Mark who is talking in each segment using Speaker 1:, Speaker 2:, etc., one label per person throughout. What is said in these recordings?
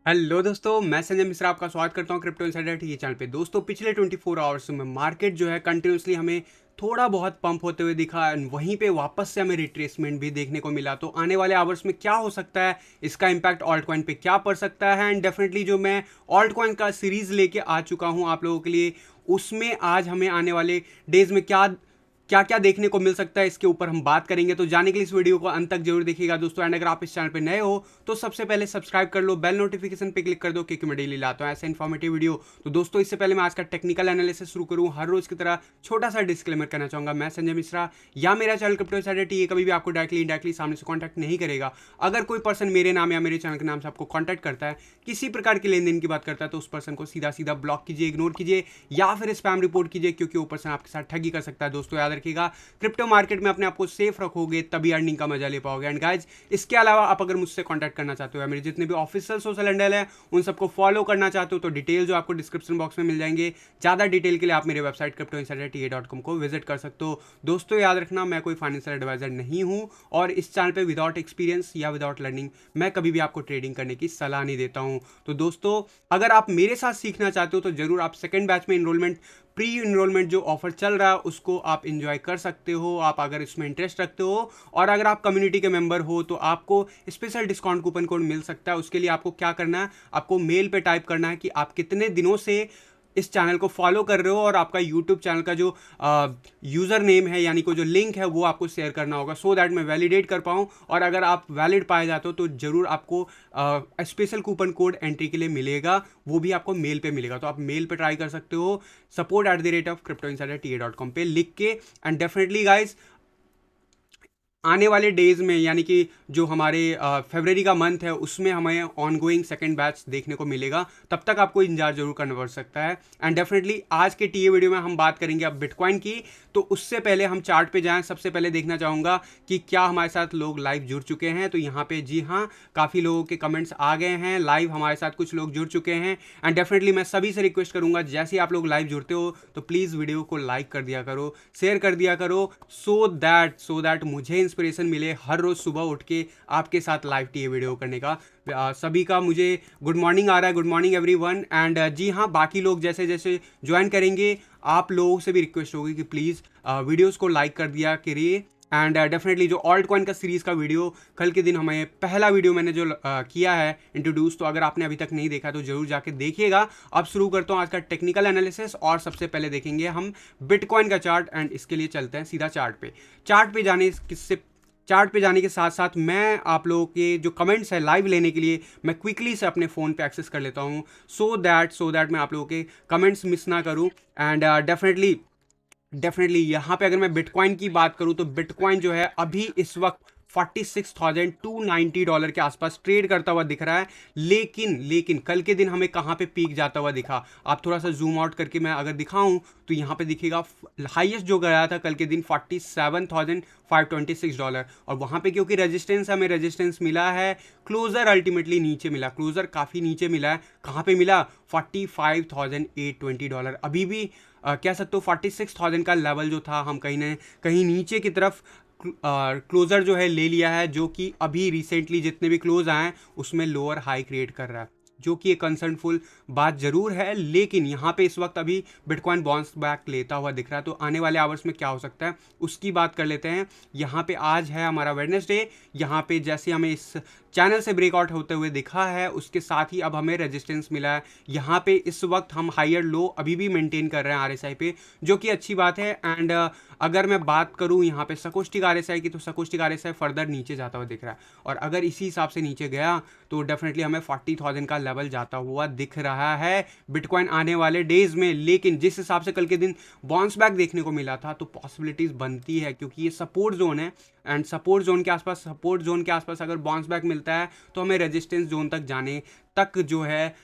Speaker 1: Hello दोस्तों, मैं संजय मिश्रा आपका स्वागत करता हूं क्रिप्टो इनसाइडर ये चैनल पे। दोस्तों, पिछले 24 आवर्स में मार्केट जो है कंटिन्यूसली हमें थोड़ा बहुत पंप होते हुए दिखा एंड वहीं पे वापस से हमें रिट्रेसमेंट भी देखने को मिला। तो आने वाले आवर्स में क्या हो सकता है, इसका इम्पैक्ट ऑल्ट कॉइन पे क्या पड़ सकता है, एंड डेफिनेटली जो मैं ऑल्ट कॉइन का सीरीज लेके आ चुका हूं आप लोगों के लिए, उसमें आज हमें आने वाले डेज में क्या क्या क्या देखने को मिल सकता है इसके ऊपर हम बात करेंगे। तो जाने के लिए इस वीडियो को अंत तक जरूर देखिएगा दोस्तों। एंड अगर आप इस चैनल पे नए हो तो सबसे पहले सब्सक्राइब कर लो, बेल नोटिफिकेशन पे क्लिक कर दो, क्योंकि मैं डेली लाता हूँ ऐसे इन्फॉर्मेटिव वीडियो। तो दोस्तों, इससे पहले मैं आज का टेक्निकल एनालिसिस शुरू करूँ, हर रोज की तरह छोटा सा डिस्क्लेमर करना चाहूंगा। मैं संजय मिश्रा या मेरा चैनल क्रिप्टो इनसाइडर ये कभी भी आपको डायरेक्टली इनडायरेक्टली सामने से कॉन्टैक्ट नहीं करेगा। अगर कोई पर्सन मेरे नाम या मेरे चैनल के नाम से आपको कॉन्टैक्ट करता है, किसी प्रकार के लेन देन की बात करता है, तो उस पर्सन को सीधा सीधा ब्लॉक कीजिए, इग्नोर कीजिए या फिर स्पैम रिपोर्ट कीजिए, क्योंकि वो पर्सन आपके साथ ठगी कर सकता है। दोस्तों याद रखिएगा, क्रिप्टो मार्केट में अपने आप को सेफ रखोगे तभी अर्निंग का मजा ले पाओगे। एंड गाइज, इसके अलावा आप अगर मुझसे कांटेक्ट करना चाहते हो या मेरे जितने भी ऑफिशियल सोशल हैंडल है उन सबको फॉलो करना चाहते हो, तो डिटेल जो आपको डिस्क्रिप्शन बॉक्स में मिल जाएंगे। ज़्यादा डिटेल के लिए आप मेरे वेबसाइट cryptoinsiderta.com को विजिट कर सकते हो। दोस्तों याद रखना, मैं कोई फाइनेंशियल एडवाइजर नहीं हूँ और इस चैनल पे विदाउट एक्सपीरियंस या विदाउट लर्निंग मैं कभी भी आपको ट्रेडिंग करने की सलाह नहीं देता हूँ। तो दोस्तों, अगर आप मेरे साथ सीखना चाहते हो तो जरूर आप सेकेंड बैच में इनरोलमेंट, प्री इनरोलमेंट जो ऑफर चल रहा है उसको आप इंजॉय कर सकते हो, आप अगर इसमें इंटरेस्ट रखते हो। और अगर आप कम्युनिटी के मेंबर हो तो आपको स्पेशल डिस्काउंट कूपन कोड मिल सकता है। उसके लिए आपको क्या करना है, आपको मेल पे टाइप करना है कि आप कितने दिनों से इस चैनल को फॉलो कर रहे हो और आपका यूट्यूब चैनल का जो यूज़र नेम है यानी कि जो लिंक है वो आपको शेयर करना होगा, सो दैट मैं वैलिडेट कर पाऊँ। और अगर आप वैलिड पाए जाते हो तो ज़रूर आपको स्पेशल कूपन कोड एंट्री के लिए मिलेगा, वो भी आपको मेल पे मिलेगा। तो आप मेल पे ट्राई कर सकते हो, support@cryptoinsiderta.com पे लिख के। एंड डेफिनेटली गाइज, आने वाले डेज में यानी कि जो हमारे फरवरी का मंथ है उसमें हमें ऑनगोइंग सेकंड बैच देखने को मिलेगा। तब तक आपको इंतजार जरूर करना पड़ सकता है। एंड डेफिनेटली आज के टीए वीडियो में हम बात करेंगे अब बिटकॉइन की। तो उससे पहले हम चार्ट पे जाएं। सबसे पहले देखना चाहूँगा कि क्या हमारे साथ लोग लाइव जुड़ चुके हैं। तो यहाँ पे जी हाँ, काफ़ी लोगों के कमेंट्स आ गए हैं, लाइव हमारे साथ कुछ लोग जुड़ चुके हैं। एंड डेफिनेटली मैं सभी से रिक्वेस्ट करूँगा, जैसे ही आप लोग लाइव जुड़ते हो तो प्लीज़ वीडियो को लाइक कर दिया करो, शेयर कर दिया करो, सो दैट मुझे इंस्पिरेशन मिले हर रोज़ सुबह उठ के आपके साथ लाइव टी वीडियो करने का। सभी का मुझे गुड मॉर्निंग आ रहा है, गुड मॉर्निंग एवरीवन। एंड जी हाँ, बाकी लोग जैसे जैसे ज्वाइन करेंगे आप लोगों से भी रिक्वेस्ट होगी कि प्लीज़ वीडियोस को लाइक कर दिया करिए। एंड डेफिनेटली जो ऑल्ट कॉइन का सीरीज़ का वीडियो कल के दिन हमें पहला वीडियो मैंने जो किया है इंट्रोड्यूस, तो अगर आपने अभी तक नहीं देखा तो जरूर जाके देखिएगा। अब शुरू करता हूँ आज का टेक्निकल एनालिसिस और सबसे पहले देखेंगे हम बिटकॉइन का चार्ट। एंड इसके लिए चलते हैं सीधा चार्ट पे जाने के साथ साथ मैं आप लोगों के जो कमेंट्स है लाइव लेने के लिए मैं क्विकली से अपने फ़ोन पे एक्सेस कर लेता हूँ, सो दैट मैं आप लोगों के कमेंट्स मिस ना करूँ। एंड डेफिनेटली यहाँ पे अगर मैं बिटकॉइन की बात करूँ तो बिटकॉइन जो है अभी इस वक्त $46,290 के आसपास ट्रेड करता हुआ दिख रहा है। लेकिन कल के दिन हमें कहाँ पे पीक जाता हुआ दिखा, आप थोड़ा सा जूम आउट करके मैं अगर दिखाऊं तो यहाँ पे दिखेगा हाईएस्ट जो गया था कल के दिन $47,526। और वहाँ पे क्योंकि रेजिस्टेंस हमें रेजिस्टेंस मिला है, क्लोजर अल्टीमेटली नीचे मिला, क्लोजर काफ़ी नीचे मिला है। कहाँ पे मिला, $45,820। अभी भी कह सकते हो 46,000 का लेवल जो था हम कहीं ना कहीं नीचे की तरफ क्लोजर जो है ले लिया है, जो कि अभी रिसेंटली जितने भी क्लोज आए हैं उसमें लोअर हाई क्रिएट कर रहा है, जो कि एक कंसर्नफुल बात जरूर है। लेकिन यहाँ पे इस वक्त अभी बिटकॉइन बाउंस बैक लेता हुआ दिख रहा है। तो आने वाले आवर्स में क्या हो सकता है उसकी बात कर लेते हैं। यहाँ पे आज है हमारा वेडनेसडे, यहाँ पे जैसे हमें इस चैनल से ब्रेकआउट होते हुए दिखा है उसके साथ ही अब हमें रेजिस्टेंस मिला है। यहाँ पे इस वक्त हम हायर लो अभी भी मेंटेन कर रहे हैं आरएसआई पे, जो कि अच्छी बात है। एंड अगर मैं बात करूँ यहाँ पे सकोस्टिक आरएसआई की, तो सकोस्टिक आरएसआई फर्दर नीचे जाता हुआ दिख रहा है। और अगर इसी हिसाब से नीचे गया तो डेफिनेटली हमें 40,000 का लेवल जाता हुआ दिख रहा है बिटकॉइन आने वाले डेज में। लेकिन जिस हिसाब से कल के दिन बाउंस बैक देखने को मिला था तो पॉसिबिलिटीज़ बनती है, क्योंकि ये सपोर्ट जोन है। एंड सपोर्ट जोन के आसपास अगर बाउंस बैक मिलता है तो हमें रेजिस्टेंस जोन तक जाने तक जो है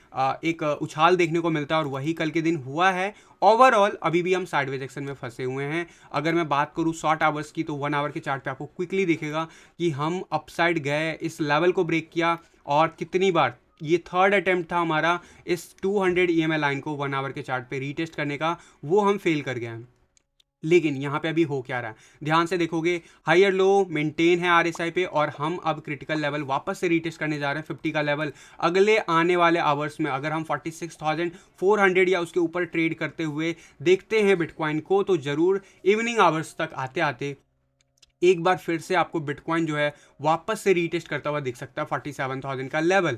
Speaker 1: एक उछाल देखने को मिलता है, और वही कल के दिन हुआ है। ओवरऑल अभी भी हम साइडवेज एक्शन में फंसे हुए हैं। अगर मैं बात करूँ शॉर्ट आवर्स की तो 1 आवर के चार्ट पे आपको क्विकली दिखेगा कि हम अपसाइड गए, इस लेवल को ब्रेक किया, और कितनी बार ये थर्ड अटेम्प्ट था हमारा इस 200 EMA लाइन को 1 आवर के चार्ट पे रीटेस्ट करने का, वो हम फेल कर गए हैं। लेकिन यहाँ पे अभी हो क्या रहा है, ध्यान से देखोगे, हायर लो मेंटेन है आरएसआई पे, और हम अब क्रिटिकल लेवल वापस से रीटेस्ट करने जा रहे हैं 50 का लेवल। अगले आने वाले आवर्स में अगर हम 46,400 या उसके ऊपर ट्रेड करते हुए देखते हैं बिटकॉइन को, तो जरूर इवनिंग आवर्स तक आते आते एक बार फिर से आपको बिटकॉइन जो है वापस से रीटेस्ट करता हुआ दिख सकता है 47,000 का लेवल।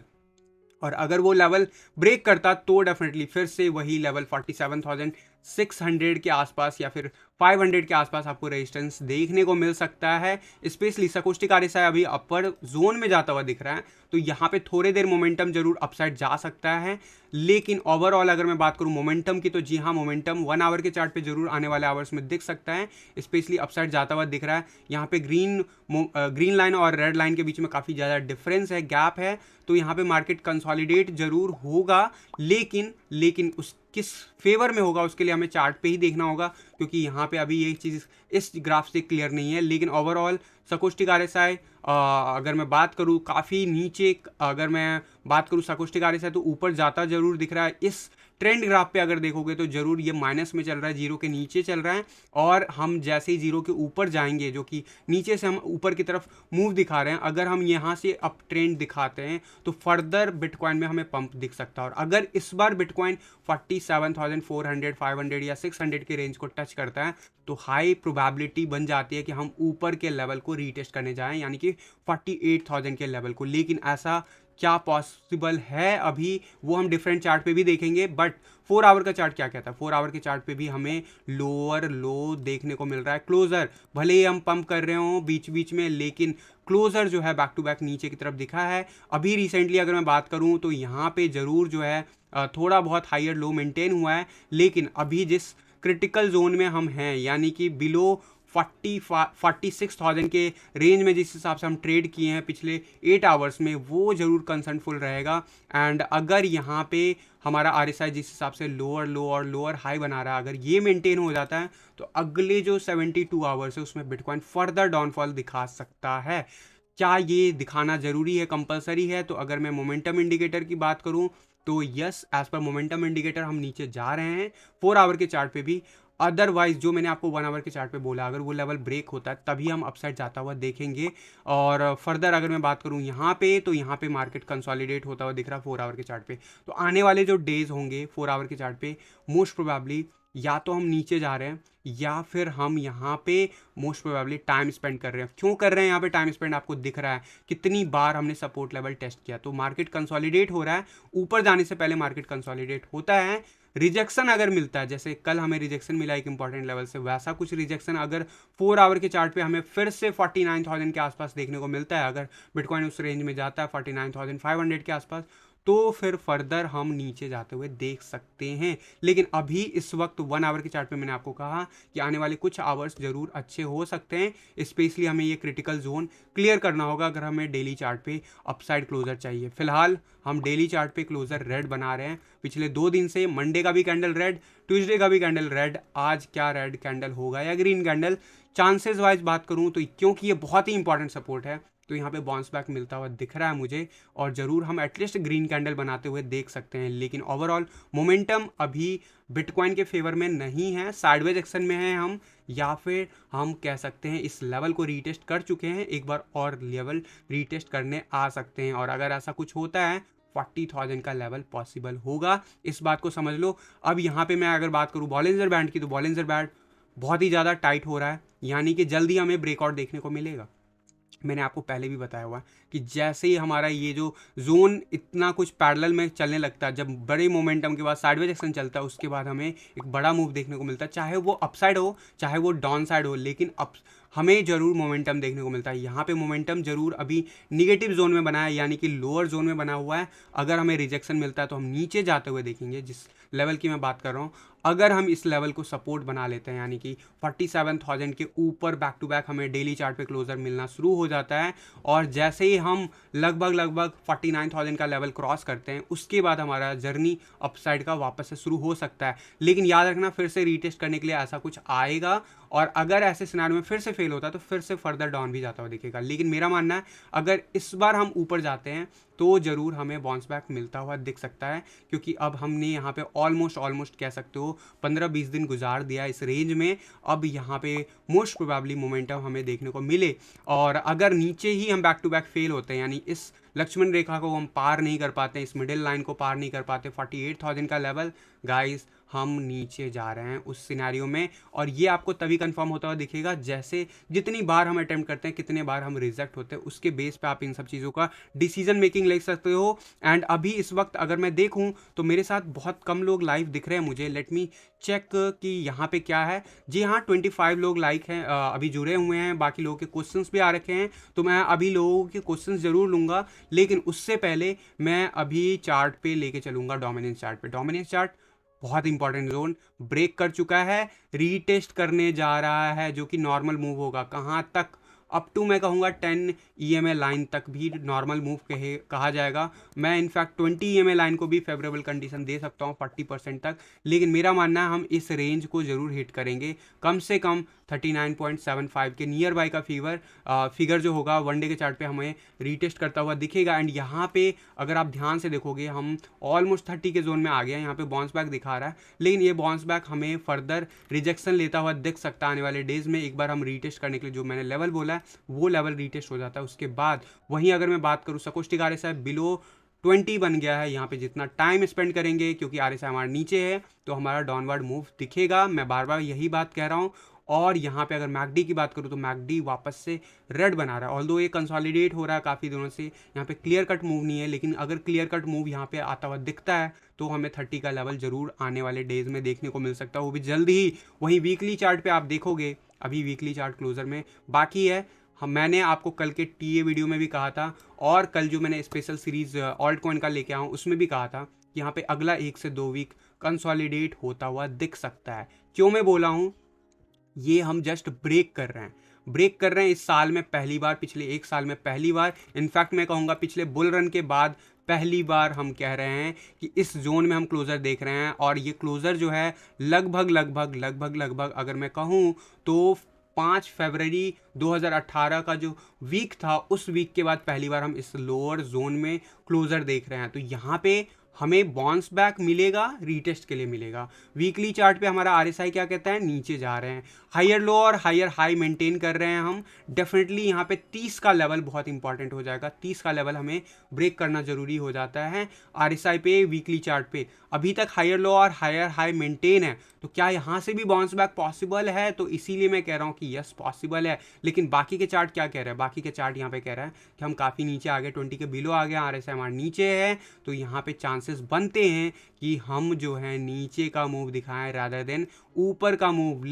Speaker 1: और अगर वो लेवल ब्रेक करता तो डेफिनेटली फिर से वही लेवल 47,600 के आसपास या फिर 500 के आसपास आपको रेजिस्टेंस देखने को मिल सकता है। स्पेशली सकोस्टिक आरएसआई अभी अपर जोन में जाता हुआ दिख रहा है, तो यहाँ पे थोड़े देर मोमेंटम जरूर अपसाइड जा सकता है। लेकिन ओवरऑल अगर मैं बात करूँ मोमेंटम की, तो जी हाँ, मोमेंटम 1 आवर के चार्ट पे जरूर आने वाले आवर्स में दिख सकता है, स्पेशली अपसाइड जाता हुआ दिख रहा है। यहाँ पे ग्रीन लाइन और रेड लाइन के बीच में काफ़ी ज़्यादा डिफरेंस है, गैप है, तो यहाँ पे मार्केट कंसोलिडेट जरूर होगा, लेकिन उस किस फेवर में होगा उसके लिए हमें चार्ट पे ही देखना होगा, क्योंकि यहाँ पे अभी ये चीज़ इस ग्राफ से क्लियर नहीं है। लेकिन ओवरऑल सकोस्टिक आरएसआई अगर मैं बात करूँ काफ़ी नीचे, अगर मैं बात करूँ सकोस्टिक आरएसआई तो ऊपर जाता जरूर दिख रहा है। इस ट्रेंड ग्राफ पे अगर देखोगे तो जरूर ये माइनस में चल रहा है, जीरो के नीचे चल रहा है, और हम जैसे ही जीरो के ऊपर जाएंगे, जो कि नीचे से हम ऊपर की तरफ मूव दिखा रहे हैं, अगर हम यहाँ से अप ट्रेंड दिखाते हैं तो फर्दर बिटकॉइन में हमें पंप दिख सकता है। और अगर इस बार बिटकॉइन 47,400, 500 या 600 के रेंज को टच करता है, तो हाई प्रोबेबिलिटी बन जाती है कि हम ऊपर के लेवल को रीटेस्ट करने जाएं, यानी कि 48,000 के लेवल को। लेकिन ऐसा क्या पॉसिबल है अभी, वो हम डिफरेंट चार्ट पे भी देखेंगे। बट 4 आवर का चार्ट क्या कहता है, 4 आवर के चार्ट पे भी हमें लोअर लो देखने को मिल रहा है। क्लोजर भले ही हम पंप कर रहे हो बीच बीच में, लेकिन क्लोजर जो है बैक टू बैक नीचे की तरफ दिखा है। अभी रिसेंटली अगर मैं बात करूं तो यहाँ पे जरूर जो है थोड़ा बहुत हायर लो मेंटेन हुआ है, लेकिन अभी जिस क्रिटिकल जोन में हम हैं, यानी कि बिलो 46,000 के रेंज में जिस हिसाब से हम ट्रेड किए हैं पिछले 8 आवर्स में, वो जरूर कंसर्नफुल रहेगा। एंड अगर यहाँ पे हमारा आरएसआई जिस हिसाब से लोअर लो और लोअर हाई बना रहा है, अगर ये मेंटेन हो जाता है, तो अगले जो 72 आवर्स है उसमें बिटकॉइन फर्दर डाउनफॉल दिखा सकता है। क्या ये दिखाना जरूरी है, कंपलसरी है? तो अगर मैं मोमेंटम इंडिकेटर की बात करूं तो yes, as per momentum indicator हम नीचे जा रहे हैं 4 आवर के चार्ट पे भी। अदरवाइज जो मैंने आपको 1 आवर के चार्ट पे बोला, अगर वो लेवल ब्रेक होता है तभी हम अपसाइड जाता हुआ देखेंगे। और फर्दर अगर मैं बात करूँ यहाँ पे, तो यहाँ पे मार्केट कंसोलिडेट होता हुआ दिख रहा है 4 आवर के चार्ट पे। तो आने वाले जो डेज होंगे 4 आवर के चार्ट पे, मोस्ट प्रोबेबली या तो हम नीचे जा रहे हैं या फिर हम यहाँ पे मोस्ट प्रोबेबली टाइम स्पेंड कर रहे हैं। क्यों कर रहे हैं यहाँ पे टाइम स्पेंड, आपको दिख रहा है कितनी बार हमने सपोर्ट लेवल टेस्ट किया। तो मार्केट कंसोलिडेट हो रहा है, ऊपर जाने से पहले मार्केट कंसोलिडेट होता है। रिजेक्शन अगर मिलता है, जैसे कल हमें रिजेक्शन मिला एक इंपॉर्टेंट लेवल से, वैसा कुछ रिजेक्शन अगर 4 आवर के चार्ट पे हमें फिर से 49,000 के आसपास देखने को मिलता है, अगर बिटकॉइन उस रेंज में जाता है 49,500 के आसपास, तो फिर फर्दर हम नीचे जाते हुए देख सकते हैं। लेकिन अभी इस वक्त 1 आवर के चार्ट पे मैंने आपको कहा कि आने वाले कुछ आवर्स जरूर अच्छे हो सकते हैं। स्पेशली हमें ये क्रिटिकल जोन क्लियर करना होगा अगर हमें डेली चार्ट पे अपसाइड क्लोजर चाहिए। फिलहाल हम डेली चार्ट पे क्लोजर रेड बना रहे हैं पिछले 2 दिन से। मंडे का भी कैंडल रेड, ट्यूसडे का भी कैंडल रेड। आज क्या रेड कैंडल होगा या ग्रीन कैंडल? चांसेस वाइज बात करूं तो क्योंकि ये बहुत ही इंपॉर्टेंट सपोर्ट है, तो यहाँ पे बाउंस बैक मिलता हुआ दिख रहा है मुझे, और ज़रूर हम एटलीस्ट ग्रीन कैंडल बनाते हुए देख सकते हैं। लेकिन ओवरऑल मोमेंटम अभी बिटकॉइन के फेवर में नहीं है, साइडवेज एक्शन में है हम, या फिर हम कह सकते हैं इस लेवल को रीटेस्ट कर चुके हैं, एक बार और लेवल रीटेस्ट करने आ सकते हैं। और अगर ऐसा कुछ होता है 40,000 का लेवल पॉसिबल होगा, इस बात को समझ लो। अब यहाँ पे मैं अगर बात करूँ बॉलिंजर बैंड की, तो बॉलिंजर बैंड बहुत ही ज़्यादा टाइट हो रहा है, यानी कि जल्दी हमें ब्रेकआउट देखने को मिलेगा। मैंने आपको पहले भी बताया हुआ कि जैसे ही हमारा ये जो जोन इतना कुछ पैरेलल में चलने लगता है, जब बड़े मोमेंटम के बाद साइडवेज एक्शन चलता है, उसके बाद हमें एक बड़ा मूव देखने को मिलता है, चाहे वो अपसाइड हो चाहे वो डाउन साइड हो, लेकिन हमें जरूर मोमेंटम देखने को मिलता है। यहाँ पे मोमेंटम जरूर अभी निगेटिव जोन में बना है, यानी कि लोअर जोन में बना हुआ है। अगर हमें रिजेक्शन मिलता है तो हम नीचे जाते हुए देखेंगे, जिस लेवल की मैं बात कर रहा हूँ। अगर हम इस लेवल को सपोर्ट बना लेते हैं, यानी कि 47,000 के ऊपर बैक टू बैक हमें डेली चार्ट पे क्लोजर मिलना शुरू हो जाता है, और जैसे ही हम लगभग 49,000 का लेवल क्रॉस करते हैं, उसके बाद हमारा जर्नी अपसाइड का वापस से शुरू हो सकता है। लेकिन याद रखना, फिर से रीटेस्ट करने के लिए ऐसा कुछ आएगा, और अगर ऐसे सिनेरियो में फिर से फेल होता है तो फिर से फर्दर डाउन भी जाता हुआ दिखेगा। लेकिन मेरा मानना है अगर इस बार हम ऊपर जाते हैं तो ज़रूर हमें बाउंस बैक मिलता हुआ दिख सकता है, क्योंकि अब हमने यहाँ पे ऑलमोस्ट कह सकते हो 15-20 दिन गुजार दिया इस रेंज में। अब यहाँ पे मोस्ट प्रोबेबली मोमेंटम हमें देखने को मिले, और अगर नीचे ही हम बैक टू बैक फेल होते हैं, यानी इस लक्ष्मण रेखा को हम पार नहीं कर पाते, इस मिडिल लाइन को पार नहीं कर पाते 48,000 का लेवल, गाइस हम नीचे जा रहे हैं उस सिनेरियो में। और ये आपको तभी कंफर्म होता हुआ दिखेगा जैसे जितनी बार हम अटेम्प्ट करते हैं, कितने बार हम रिजेक्ट होते हैं, उसके बेस पे आप इन सब चीज़ों का डिसीजन मेकिंग ले सकते हो। एंड अभी इस वक्त अगर मैं देखूं तो मेरे साथ बहुत कम लोग लाइव दिख रहे हैं मुझे। लेट मी चेक कि यहाँ पे क्या है। जी हाँ, 25 लोग लाइक हैं, अभी जुड़े हुए हैं। बाकी लोगों के क्वेश्चंस भी आ रखे हैं, तो मैं अभी लोगों के क्वेश्चंस जरूर लूँगा, लेकिन उससे पहले मैं अभी चार्ट पे लेके चलूँगा, डोमिनेंस चार्ट पे। डोमिनेंस चार्ट बहुत इंपॉर्टेंट जोन ब्रेक कर चुका है, रीटेस्ट करने जा रहा है, जो कि नॉर्मल मूव होगा कहाँ तक, अप टू मैं कहूँगा 10 EMA लाइन तक भी नॉर्मल मूव कहा जाएगा। मैं इनफैक्ट 20 EMA लाइन को भी फेवरेबल कंडीशन दे सकता हूँ 40% तक। लेकिन मेरा मानना है हम इस रेंज को ज़रूर हिट करेंगे, कम से कम 39.75 के नियर बाय का फिगर जो होगा वन डे के चार्ट पे हमें रीटेस्ट करता हुआ दिखेगा। एंड यहाँ पे अगर आप ध्यान से देखोगे हम ऑलमोस्ट 30 के जोन में आ गए हैं। यहाँ पे बाउंस बैक दिखा रहा है, लेकिन ये बाउंस बैक हमें फर्दर रिजेक्शन लेता हुआ दिख सकता है आने वाले डेज में। एक बार हम रीटेस्ट करने के लिए जो मैंने लेवल बोला है वो लेवल रीटेस्ट हो जाता है, उसके बाद वहीं अगर मैं बात करूँ सकोस्टिक RSI बिलो 20 बन गया है। यहाँ पे जितना टाइम स्पेंड करेंगे, क्योंकि RSI हमारे नीचे है, तो हमारा डाउनवर्ड मूव दिखेगा। मैं बार बार यही बात कह रहा हूँ। और यहाँ पे अगर मैकडी की बात करूँ तो मैकडी वापस से रेड बना रहा है, ऑल्दो ये कंसोलिडेट हो रहा है काफ़ी दिनों से। यहाँ पे क्लियर कट मूव नहीं है, लेकिन अगर क्लियर कट मूव यहाँ पे आता हुआ दिखता है तो हमें 30 का लेवल ज़रूर आने वाले डेज में देखने को मिल सकता है, वो भी जल्दी ही। वहीं वीकली चार्ट पे आप देखोगे, अभी वीकली चार्ट क्लोजर में बाकी है। मैंने आपको कल के टीए वीडियो में भी कहा था, और कल जो मैंने स्पेशल सीरीज ऑल्ट कॉइन का लेके आऊँ उसमें भी कहा था कि यहाँ पे अगला 1 से 2 वीक कंसोलिडेट होता हुआ दिख सकता है। क्यों मैं बोला हूँ, ये हम जस्ट ब्रेक कर रहे हैं इस साल में पहली बार, पिछले 1 साल में पहली बार, इनफैक्ट मैं कहूँगा पिछले बुल रन के बाद पहली बार हम कह रहे हैं कि इस जोन में हम क्लोज़र देख रहे हैं। और ये क्लोज़र जो है लगभग अगर मैं कहूँ तो 5 फरवरी 2018 का जो वीक था, उस वीक के बाद पहली बार हम इस लोअर जोन में क्लोज़र देख रहे हैं। तो यहाँ पे हमें बाउंस बैक मिलेगा, रीटेस्ट के लिए मिलेगा। वीकली चार्ट पे हमारा RSI क्या कहता है, नीचे जा रहे हैं, हायर लो और हायर हाई मेंटेन कर रहे हैं हम। डेफिनेटली यहाँ पे 30 का लेवल बहुत इंपॉर्टेंट हो जाएगा, 30 का लेवल हमें ब्रेक करना जरूरी हो जाता है RSI पे, वीकली चार्ट पे। अभी तक हायर लो और हायर हाई मेंटेन है, तो क्या यहाँ से भी बाउंस बैक पॉसिबल है? तो इसीलिए मैं कह रहा हूँ कि यस पॉसिबल है। लेकिन बाकी के चार्ट क्या कह रहे हैं, बाकी के चार्ट यहाँ पे कह रहा है कि हम काफ़ी नीचे आ गए, 20 के बिलो आ गए, RSI हमारे नीचे है, तो यहाँ पे चांसेस बनते हैं कि हम जो है नीचे का मूव दिखाएं रादर देन ऊपर का मूव।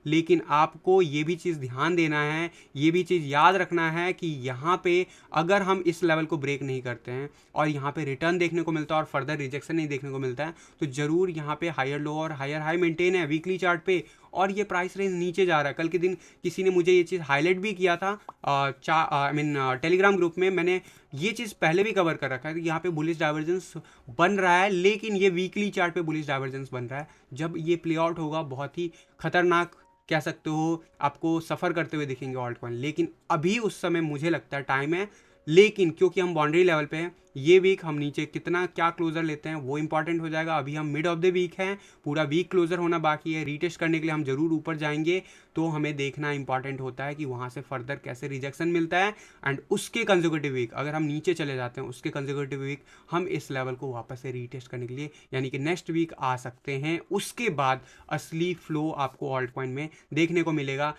Speaker 1: लेकिन आपको ये भी चीज़ ध्यान देना है, ये भी चीज़ याद रखना है कि यहाँ पे अगर हम इस लेवल को ब्रेक नहीं करते हैं और यहाँ पे रिटर्न देखने को मिलता है और फर्दर रिजेक्शन नहीं देखने को मिलता है, तो ज़रूर यहाँ पे हायर लो और हायर हाई मेंटेन है वीकली चार्ट पे, और ये प्राइस रेंज नीचे जा रहा है। कल के दिन किसी ने मुझे ये चीज़ हाईलाइट भी किया था टेलीग्राम ग्रुप में। मैंने ये चीज़ पहले भी कवर कर रखा है कि यहाँ पे बुलिश डाइवर्जेंस बन रहा है, लेकिन ये वीकली चार्ट पे बुलिश डाइवर्जेंस बन रहा है। जब ये प्ले आउट होगा बहुत ही खतरनाक कह सकते हो, आपको सफ़र करते हुए दिखेंगे ऑल्ट कॉइन। लेकिन अभी उस समय मुझे लगता है टाइम है, लेकिन क्योंकि हम बाउंड्री लेवल पे हैं, ये वीक हम नीचे कितना क्या क्लोजर लेते हैं वो इंपॉर्टेंट हो जाएगा। अभी हम मिड ऑफ द वीक हैं, पूरा वीक क्लोजर होना बाकी है, रीटेस्ट करने के लिए हम जरूर ऊपर जाएंगे, तो हमें देखना इंपॉर्टेंट होता है कि वहाँ से फर्दर कैसे रिजेक्शन मिलता है। एंड उसके कंसेक्यूटिव वीक अगर हम नीचे चले जाते हैं, उसके कंसेक्यूटिव वीक हम इस लेवल को वापस से रीटेस्ट करने के लिए यानी कि नेक्स्ट वीक आ सकते हैं। उसके बाद असली फ्लो आपको ऑल्ट कॉइन में देखने को मिलेगा।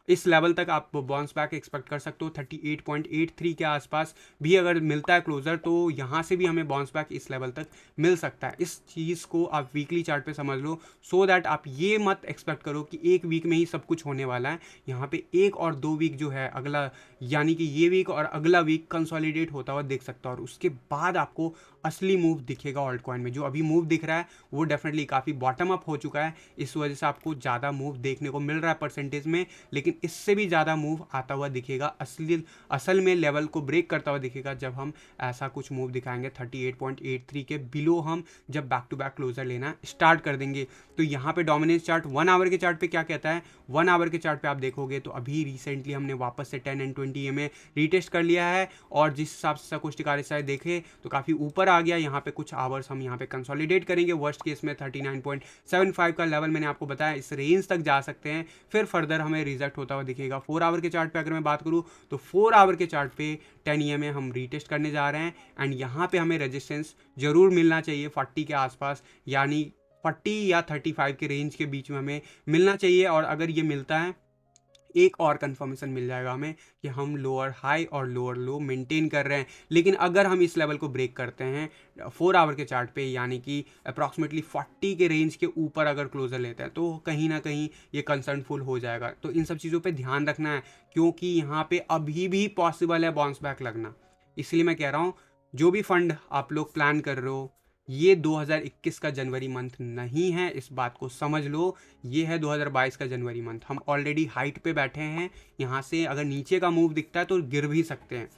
Speaker 1: इस लेवल तक आप बाउंस बैक एक्सपेक्ट कर सकते हो। 38.83 के आसपास भी अगर मिलता है क्लोजर, तो यहाँ से भी हमें बाउंस बैक इस लेवल तक मिल सकता है। इस चीज़ को आप वीकली चार्ट पे समझ लो, सो दैट आप ये मत एक्सपेक्ट करो कि एक वीक में ही सब कुछ होने वाला है। यहाँ पे 1 और 2 वीक जो है अगला, यानी कि ये वीक और अगला वीक कंसोलिडेट होता हुआ दिख सकता है, और उसके बाद आपको असली मूव दिखेगा ऑल्ट कॉइन में। जो अभी मूव दिख रहा है वो डेफिनेटली काफ़ी बॉटम अप हो चुका है, इस वजह से आपको ज़्यादा मूव देखने को मिल रहा है परसेंटेज में। लेकिन इससे भी ज़्यादा मूव आता हुआ दिखेगा, असल में लेवल को ब्रेक करता हुआ दिखेगा जब हम ऐसा कुछ मूव दिखाएंगे 38.83 के बिलो हम जब बैक टू बैक क्लोजर लेना स्टार्ट कर देंगे। तो यहाँ पे डोमिनेंस चार्ट 1 आवर के चार्ट पे क्या कहता है, 1 आवर के चार्ट पे आप देखोगे तो अभी रिसेंटली हमने वापस से 10 एंड 20 में रीटेस्ट कर लिया है, और जिस हिसाब से सकोस्टिक RSI देखे तो काफ़ी ऊपर आ गया। यहाँ पे कुछ आवर्स हम यहाँ पे कंसोलिडेट करेंगे, वर्स्ट केस में 39.75 का लेवल मैंने आपको बताया, इस रेंज तक जा सकते हैं, फिर फर्दर हमें रिजेक्ट होता हुआ दिखेगा। 4 आवर के चार्ट पे अगर मैं बात करूँ तो 4 आवर के चार्ट पे 10 EM में हम रीटेस्ट करने जा रहे हैं, एंड यहाँ पे हमें रेजिस्टेंस जरूर मिलना चाहिए 40 के आसपास, यानी 40 या 35 के रेंज के बीच में हमें मिलना चाहिए। और अगर ये मिलता है, एक और कंफर्मेशन मिल जाएगा हमें कि हम लोअर हाई और लोअर लो मेंटेन कर रहे हैं। लेकिन अगर हम इस लेवल को ब्रेक करते हैं 4 आवर के चार्ट पे, यानी कि अप्रॉक्सीमेटली 40 के रेंज के ऊपर अगर क्लोजर लेते हैं, तो कहीं ना कहीं ये कंसर्नफुल हो जाएगा। तो इन सब चीज़ों पे ध्यान रखना है, क्योंकि यहाँ पे अभी भी पॉसिबल है बाउंस बैक लगना। इसलिए मैं कह रहा हूँ, जो भी फंड आप लोग प्लान कर रहे हो, ये 2021 का जनवरी मंथ नहीं है, इस बात को समझ लो। ये है 2022 का जनवरी मंथ। हम ऑलरेडी हाइट पे बैठे हैं, यहाँ से अगर नीचे का मूव दिखता है तो गिर भी सकते हैं,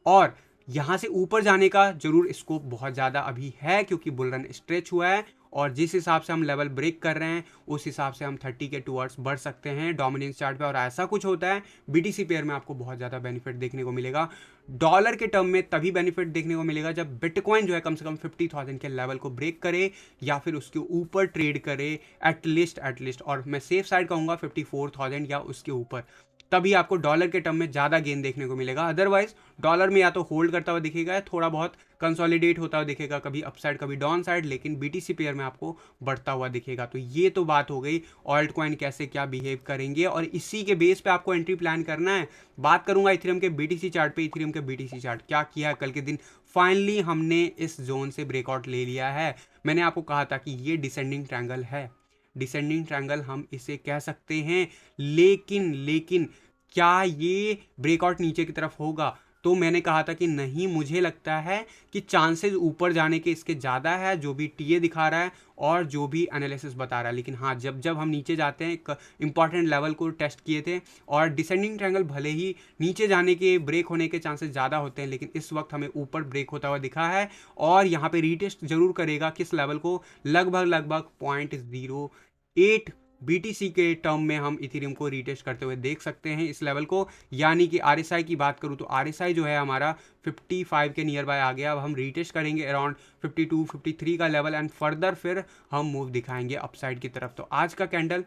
Speaker 1: और यहाँ से ऊपर जाने का जरूर स्कोप बहुत ज़्यादा अभी है, क्योंकि बुल रन स्ट्रेच हुआ है, और जिस हिसाब से हम लेवल ब्रेक कर रहे हैं उस हिसाब से हम 30 के टूवर्ड्स बढ़ सकते हैं डोमिनेंस चार्ट पे। और ऐसा कुछ होता है BTC पेयर में आपको बहुत ज़्यादा बेनिफिट देखने को मिलेगा। डॉलर के टर्म में तभी बेनिफिट देखने को मिलेगा जब बिटकॉइन जो है कम से कम 50,000 के लेवल को ब्रेक करे, या फिर उसके ऊपर ट्रेड करे एटलीस्ट, और मैं सेफ साइड कहूँगा 54,000 या उसके ऊपर, तभी आपको डॉलर के टर्म में ज़्यादा गेन देखने को मिलेगा। अदरवाइज डॉलर में या तो होल्ड करता हुआ दिखेगा, या थोड़ा बहुत कंसोलिडेट होता हुआ दिखेगा, कभी अपसाइड कभी डाउन साइड, लेकिन BTC पेयर में आपको बढ़ता हुआ दिखेगा। तो ये तो बात हो गई ऑल्ट कॉइन कैसे क्या बिहेव करेंगे, और इसी के बेस पे आपको एंट्री प्लान करना है। बात करूंगा इथेरियम के BTC चार्ट पे। इथेरियम के BTC चार्ट क्या किया है कल के दिन, फाइनली हमने इस जोन से ब्रेकआउट ले लिया है। मैंने आपको कहा था कि ये डिसेंडिंग ट्रायंगल है, डिसेंडिंग ट्रायंगल हम इसे कह सकते हैं, लेकिन क्या ये ब्रेकआउट नीचे की तरफ होगा? तो मैंने कहा था कि नहीं, मुझे लगता है कि चांसेस ऊपर जाने के इसके ज़्यादा है, जो भी TA दिखा रहा है और जो भी एनालिसिस बता रहा है। लेकिन हाँ, जब हम नीचे जाते हैं, एक इंपॉर्टेंट लेवल को टेस्ट किए थे, और डिसेंडिंग ट्रायंगल भले ही नीचे जाने के ब्रेक होने के चांसेस ज़्यादा होते हैं, लेकिन इस वक्त हमें ऊपर ब्रेक होता हुआ दिखा है, और यहाँ पे रीटेस्ट जरूर करेगा किस लेवल को, लगभग 0.08 BTC के टर्म में हम इथेरियम को रीटेस्ट करते हुए देख सकते हैं इस लेवल को। यानी कि RSI की बात करूं तो RSI जो है हमारा 55 के नियर बाय आ गया। अब हम रीटेस्ट करेंगे अराउंड 52-53 का लेवल, एंड फर्दर फिर हम मूव दिखाएंगे अपसाइड की तरफ। तो आज का कैंडल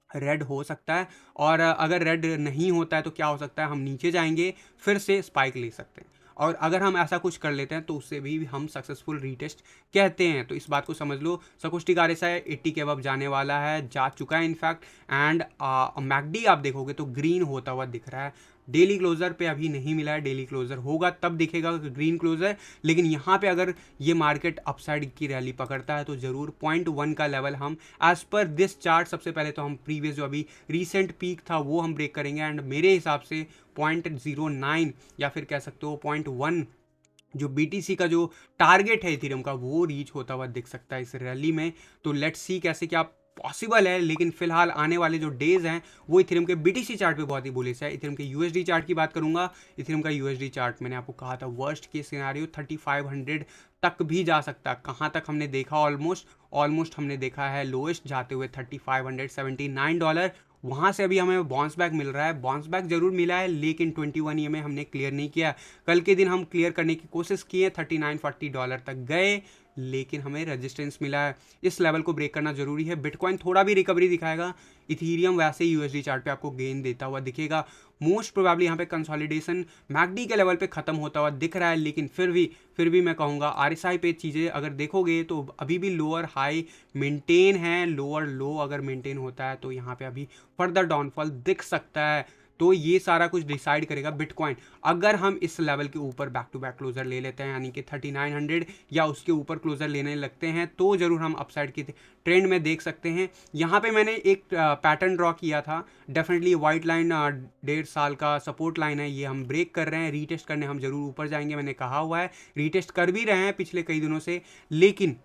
Speaker 1: रेड हो सकता है, और अगर रेड नहीं होता है तो क्या हो सकता है, हम नीचे जाएंगे, फिर से स्पाइक ले सकते हैं, और अगर हम ऐसा कुछ कर लेते हैं तो उससे भी हम सक्सेसफुल रीटेस्ट कहते हैं। तो इस बात को समझ लो। सकोस्टिक RSI 80 के अब जाने वाला है, जा चुका है इनफैक्ट, एंड मैकडी आप देखोगे तो ग्रीन होता हुआ दिख रहा है। डेली क्लोजर पे अभी नहीं मिला है, डेली क्लोजर होगा तब दिखेगा ग्रीन क्लोजर। लेकिन यहाँ पे अगर ये मार्केट अपसाइड की रैली पकड़ता है तो ज़रूर 0.1 का लेवल हम एज पर दिस चार्ट, सबसे पहले तो हम प्रीवियस जो अभी रीसेंट पीक था वो हम ब्रेक करेंगे, एंड मेरे हिसाब से 0.09 या फिर कह सकते हो 0.1 जो BTC का जो टारगेट है इथेरियम का, वो रीच होता हुआ दिख सकता है इस रैली में। तो लेट्स सी कैसे क्या पॉसिबल है। लेकिन फिलहाल आने वाले जो डेज हैं वो इथेरियम के BTC चार्ट पे बहुत ही बुलिश है। इथेरियम के USD चार्ट की बात करूंगा। इथेरियम का USD चार्ट मैंने आपको कहा था वर्स्ट केस सिनेरियो 3500 तक भी जा सकता है। कहाँ तक हमने देखा, ऑलमोस्ट हमने देखा है लोएस्ट जाते हुए $3579। वहाँ से अभी हमें बाउंस बैक मिल रहा है, बाउंस बैक जरूर मिला है, लेकिन 21 EM में हमने क्लियर नहीं किया। कल के दिन हम क्लियर करने की कोशिश किए, $3940 तक गए, लेकिन हमें रेजिस्टेंस मिला है। इस लेवल को ब्रेक करना जरूरी है। बिटकॉइन थोड़ा भी रिकवरी दिखाएगा, इथेरियम वैसे ही USD चार्ट पे आपको गेन देता हुआ दिखेगा। मोस्ट प्रोबेबली यहाँ पे कंसोलिडेशन मैकडी के लेवल पे खत्म होता हुआ दिख रहा है, लेकिन फिर भी मैं कहूँगा RSI पे चीज़ें अगर देखोगे तो अभी भी लोअर हाई मेंटेन है, लोअर लो अगर मेंटेन होता है तो यहाँ पे अभी फर्दर डाउनफॉल दिख सकता है। तो ये सारा कुछ डिसाइड करेगा बिटकॉइन। अगर हम इस लेवल के ऊपर बैक टू बैक क्लोजर ले लेते हैं, यानी कि 3900 या उसके ऊपर क्लोजर लेने लगते हैं, तो ज़रूर हम अपसाइड की ट्रेंड में देख सकते हैं। यहाँ पे मैंने एक पैटर्न ड्रॉ किया था, डेफिनेटली वाइट लाइन 1.5 साल का सपोर्ट लाइन है, ये हम ब्रेक कर रहे हैं, रीटेस्ट करने हम ज़रूर ऊपर जाएंगे। मैंने कहा हुआ है रीटेस्ट कर भी रहे हैं पिछले कई दिनों से, लेकिन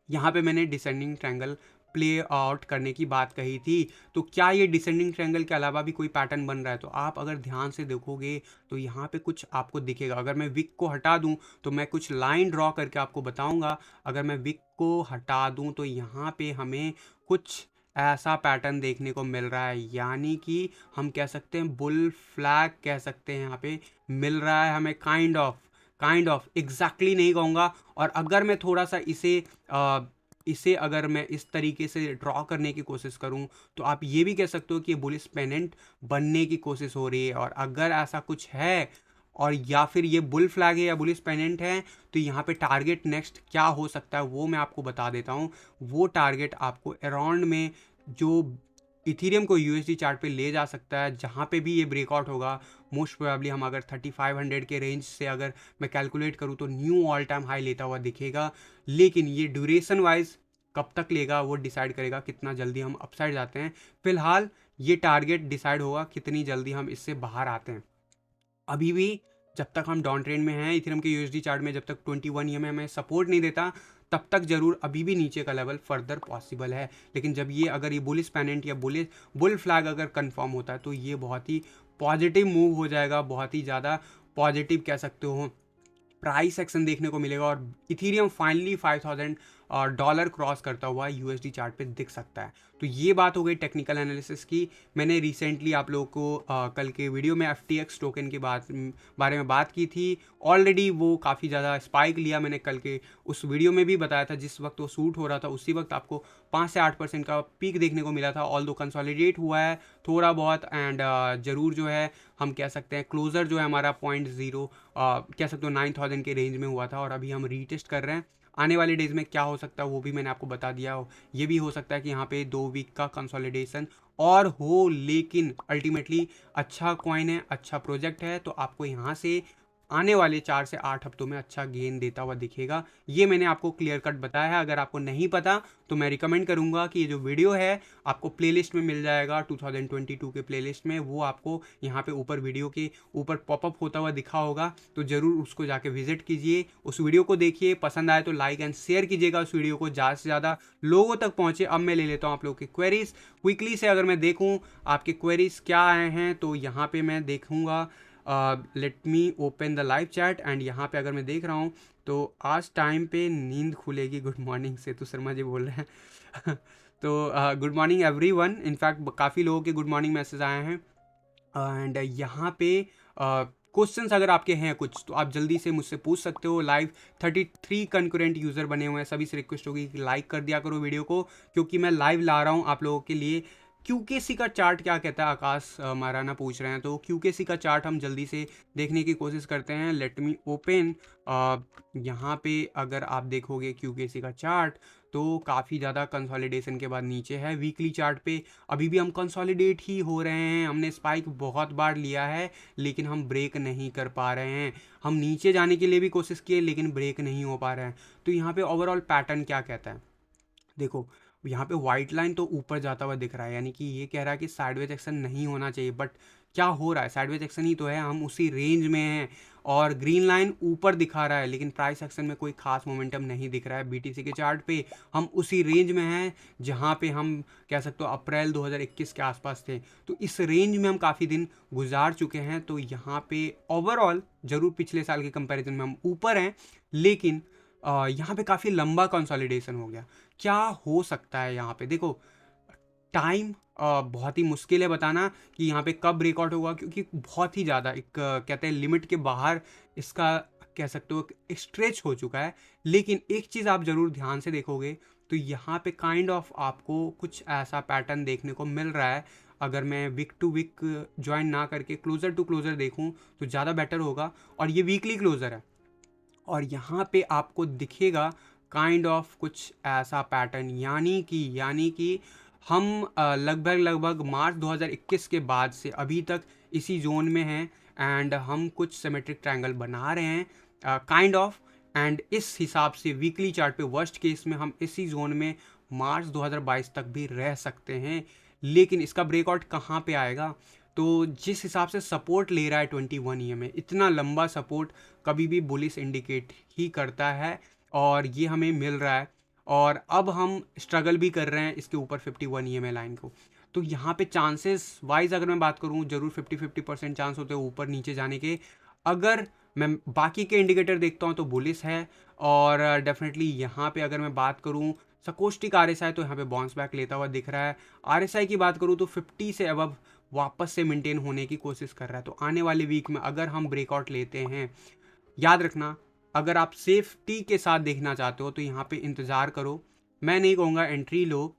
Speaker 1: यहाँ पे मैंने डिसेंडिंग ट्रायंगल प्ले आउट करने की बात कही थी। तो क्या ये डिसेंडिंग ट्रायंगल के अलावा भी कोई पैटर्न बन रहा है? तो आप अगर ध्यान से देखोगे तो यहाँ पे कुछ आपको दिखेगा। अगर मैं विक को हटा दूँ तो मैं कुछ लाइन ड्रॉ करके आपको बताऊँगा। अगर मैं विक को हटा दूँ तो यहाँ पे हमें कुछ ऐसा पैटर्न देखने को मिल रहा है, यानी कि हम कह सकते हैं बुल फ्लैग कह सकते हैं यहाँ पे मिल रहा है हमें। काइंड ऑफ एग्जैक्टली नहीं कहूँगा। और अगर मैं थोड़ा सा इसे अगर मैं इस तरीके से ड्रॉ करने की कोशिश करूं तो आप ये भी कह सकते हो कि ये बुलिश पेनेंट बनने की कोशिश हो रही है। और अगर ऐसा कुछ है और या फिर ये बुल फ्लैग है या बुलिश पेनेंट है तो यहाँ पे टारगेट नेक्स्ट क्या हो सकता है वो मैं आपको बता देता हूँ। वो टारगेट आपको अराउंड में जो इथीरियम को यूएसडी चार्ट पे ले जा सकता है, जहाँ पे भी ये ब्रेकआउट होगा मोस्ट प्रोबेबली हम अगर 3500 के रेंज से अगर मैं कैलकुलेट करूँ तो न्यू ऑल टाइम हाई लेता हुआ दिखेगा। लेकिन ये ड्यूरेशन वाइज कब तक लेगा वो डिसाइड करेगा कितना जल्दी हम अपसाइड जाते हैं। फिलहाल ये टारगेट डिसाइड होगा कितनी जल्दी हम इससे बाहर आते हैं। अभी भी जब तक हम डाउन ट्रेंड में हैं इथेरियम के यूएसडी चार्ट में, जब तक 21 ईएमए हमें सपोर्ट नहीं देता तब तक जरूर अभी भी नीचे का लेवल फर्दर पॉसिबल है। लेकिन जब ये अगर ये बुलिश पेनेंट या बुल फ्लैग अगर कंफर्म होता है तो ये बहुत ही पॉजिटिव मूव हो जाएगा, बहुत ही ज़्यादा पॉजिटिव कह सकते हो प्राइस एक्शन देखने को मिलेगा। और इथीरियम फाइनली $5000 क्रॉस करता हुआ यूएसडी चार्ट पे दिख सकता है। तो ये बात हो गई टेक्निकल एनालिसिस की। मैंने रिसेंटली आप लोगों को कल के वीडियो में FTX टोकन के बारे में बात की थी। ऑलरेडी वो काफ़ी ज़्यादा स्पाइक लिया। मैंने कल के उस वीडियो में भी बताया था, जिस वक्त वो शूट हो रहा था उसी वक्त आपको 5 से 8% का पीक देखने को मिला था। ऑल दो कंसोलिडेट हुआ है थोड़ा बहुत एंड ज़रूर जो है हम कह सकते हैं क्लोजर जो है हमारा 0.0 कह सकते हो 9000 के रेंज में हुआ था। और अभी हम रीटेस्ट कर रहे हैं। आने वाले डेज में क्या हो सकता है वो भी मैंने आपको बता दिया हो। ये भी हो सकता है कि यहाँ पे 2 वीक का कंसोलिडेशन और हो, लेकिन अल्टीमेटली अच्छा कॉइन है, अच्छा प्रोजेक्ट है, तो आपको यहाँ से आने वाले 4 से 8 हफ्तों में अच्छा गेन देता हुआ दिखेगा। ये मैंने आपको क्लियर कट बताया है। अगर आपको नहीं पता तो मैं रिकमेंड करूंगा कि ये जो वीडियो है आपको प्लेलिस्ट में मिल जाएगा 2022 के प्लेलिस्ट में। वो आपको यहाँ पे ऊपर वीडियो के ऊपर पॉपअप होता हुआ दिखा होगा, तो ज़रूर उसको जाके विजिट कीजिए, उस वीडियो को देखिए। पसंद आए तो लाइक एंड शेयर कीजिएगा उस वीडियो को, ज़्यादा से ज़्यादा लोगों तक पहुँचे। अब मैं ले लेता हूँ आप लोगों की क्वेरीज क्विकली से। अगर मैं देखूँ आपके क्वेरीज क्या आए हैं तो यहाँ पर मैं देखूँगा। Let me open the live chat and यहाँ पे अगर मैं देख रहा हूँ तो आज टाइम पे नींद खुलेगी। गुड मॉर्निंग से तो शर्मा जी बोल रहे हैं तो गुड मॉर्निंग एवरीवन। इनफैक्ट काफ़ी लोगों के गुड मॉर्निंग मैसेज आए हैं। एंड यहाँ पे क्वेश्चंस अगर आपके हैं कुछ तो आप जल्दी से मुझसे पूछ सकते हो। लाइव 33 कंकरेंट यूज़र बने हुए हैं, सभी से रिक्वेस्ट होगी कि लाइक कर दिया करो वीडियो को, क्योंकि मैं लाइव ला रहा हूँ आप लोगों के लिए। क्यूकेसी का चार्ट क्या कहता है आकाश महाराणा पूछ रहे हैं, तो क्यूकेसी का चार्ट हम जल्दी से देखने की कोशिश करते हैं। Let me open. यहाँ पे अगर आप देखोगे क्यूकेसी का चार्ट तो काफ़ी ज़्यादा कंसोलिडेशन के बाद नीचे है। वीकली चार्ट पे अभी भी हम कंसोलिडेट ही हो रहे हैं। हमने स्पाइक बहुत बार लिया है लेकिन हम ब्रेक नहीं कर पा रहे हैं। हम नीचे जाने के लिए भी कोशिश किए लेकिन ब्रेक नहीं हो पा रहे हैं। तो यहाँ पे ओवरऑल पैटर्न क्या कहता है, देखो यहाँ पे वाइट लाइन तो ऊपर जाता हुआ दिख रहा है, यानी कि ये कह रहा है कि साइडवेज एक्शन नहीं होना चाहिए। बट क्या हो रहा है, साइडवेज एक्शन ही तो है, हम उसी रेंज में हैं। और ग्रीन लाइन ऊपर दिखा रहा है लेकिन प्राइस एक्शन में कोई खास मोमेंटम नहीं दिख रहा है। बीटीसी के चार्ट पे हम उसी रेंज में हैं जहाँ पे हम कह सकते हो अप्रैल 2021 के आसपास थे। तो इस रेंज में हम काफ़ी दिन गुजार चुके हैं। तो यहाँ पे ओवरऑल ज़रूर पिछले साल के कंपैरिजन में हम ऊपर हैं, लेकिन यहाँ पे काफ़ी लंबा कंसोलिडेशन हो गया। क्या हो सकता है यहाँ पे, देखो टाइम बहुत ही मुश्किल है बताना कि यहाँ पे कब ब्रेकआउट होगा, क्योंकि बहुत ही ज़्यादा एक कहते हैं लिमिट के बाहर इसका कह सकते हो स्ट्रेच हो चुका है। लेकिन एक चीज़ आप ज़रूर ध्यान से देखोगे तो यहाँ पे काइंड ऑफ आपको कुछ ऐसा पैटर्न देखने को मिल रहा है। अगर मैं वीक टू वीक ज्वाइन ना करके क्लोज़र टू क्लोज़र देखूँ तो ज़्यादा बेटर होगा। और ये वीकली क्लोज़र है और यहाँ पे आपको दिखेगा काइंड ऑफ कुछ ऐसा पैटर्न, यानी कि हम लगभग मार्च 2021 के बाद से अभी तक इसी जोन में हैं एंड हम कुछ सिमेट्रिक ट्रायंगल बना रहे हैं काइंड ऑफ। एंड इस हिसाब से वीकली चार्ट पे वर्स्ट केस में हम इसी जोन में मार्च 2022 तक भी रह सकते हैं। लेकिन इसका ब्रेकआउट कहाँ पे आएगा, तो जिस हिसाब से सपोर्ट ले रहा है 21 ईएमए, इतना लंबा सपोर्ट कभी भी बुलिश इंडिकेट ही करता है और ये हमें मिल रहा है। और अब हम स्ट्रगल भी कर रहे हैं इसके ऊपर 51 ईएमए लाइन को। तो यहाँ पे चांसेस वाइज अगर मैं बात करूँ, जरूर 50-50% चांस होते हैं ऊपर नीचे जाने के। अगर मैं बाकी के इंडिकेटर देखता हूँ तो बुलिस है, और डेफिनेटली यहाँ पे अगर मैं बात करूँ सकोस्टिक आरएसआई तो यहाँ पे बाउंस बैक लेता हुआ दिख रहा है। आरएसआई की बात करूँ तो 50 से अबव वापस से मेंटेन होने की कोशिश कर रहा है। तो आने वाले वीक में अगर हम ब्रेकआउट लेते हैं, याद रखना अगर आप सेफ्टी के साथ देखना चाहते हो तो यहाँ पे इंतज़ार करो, मैं नहीं कहूँगा एंट्री लो।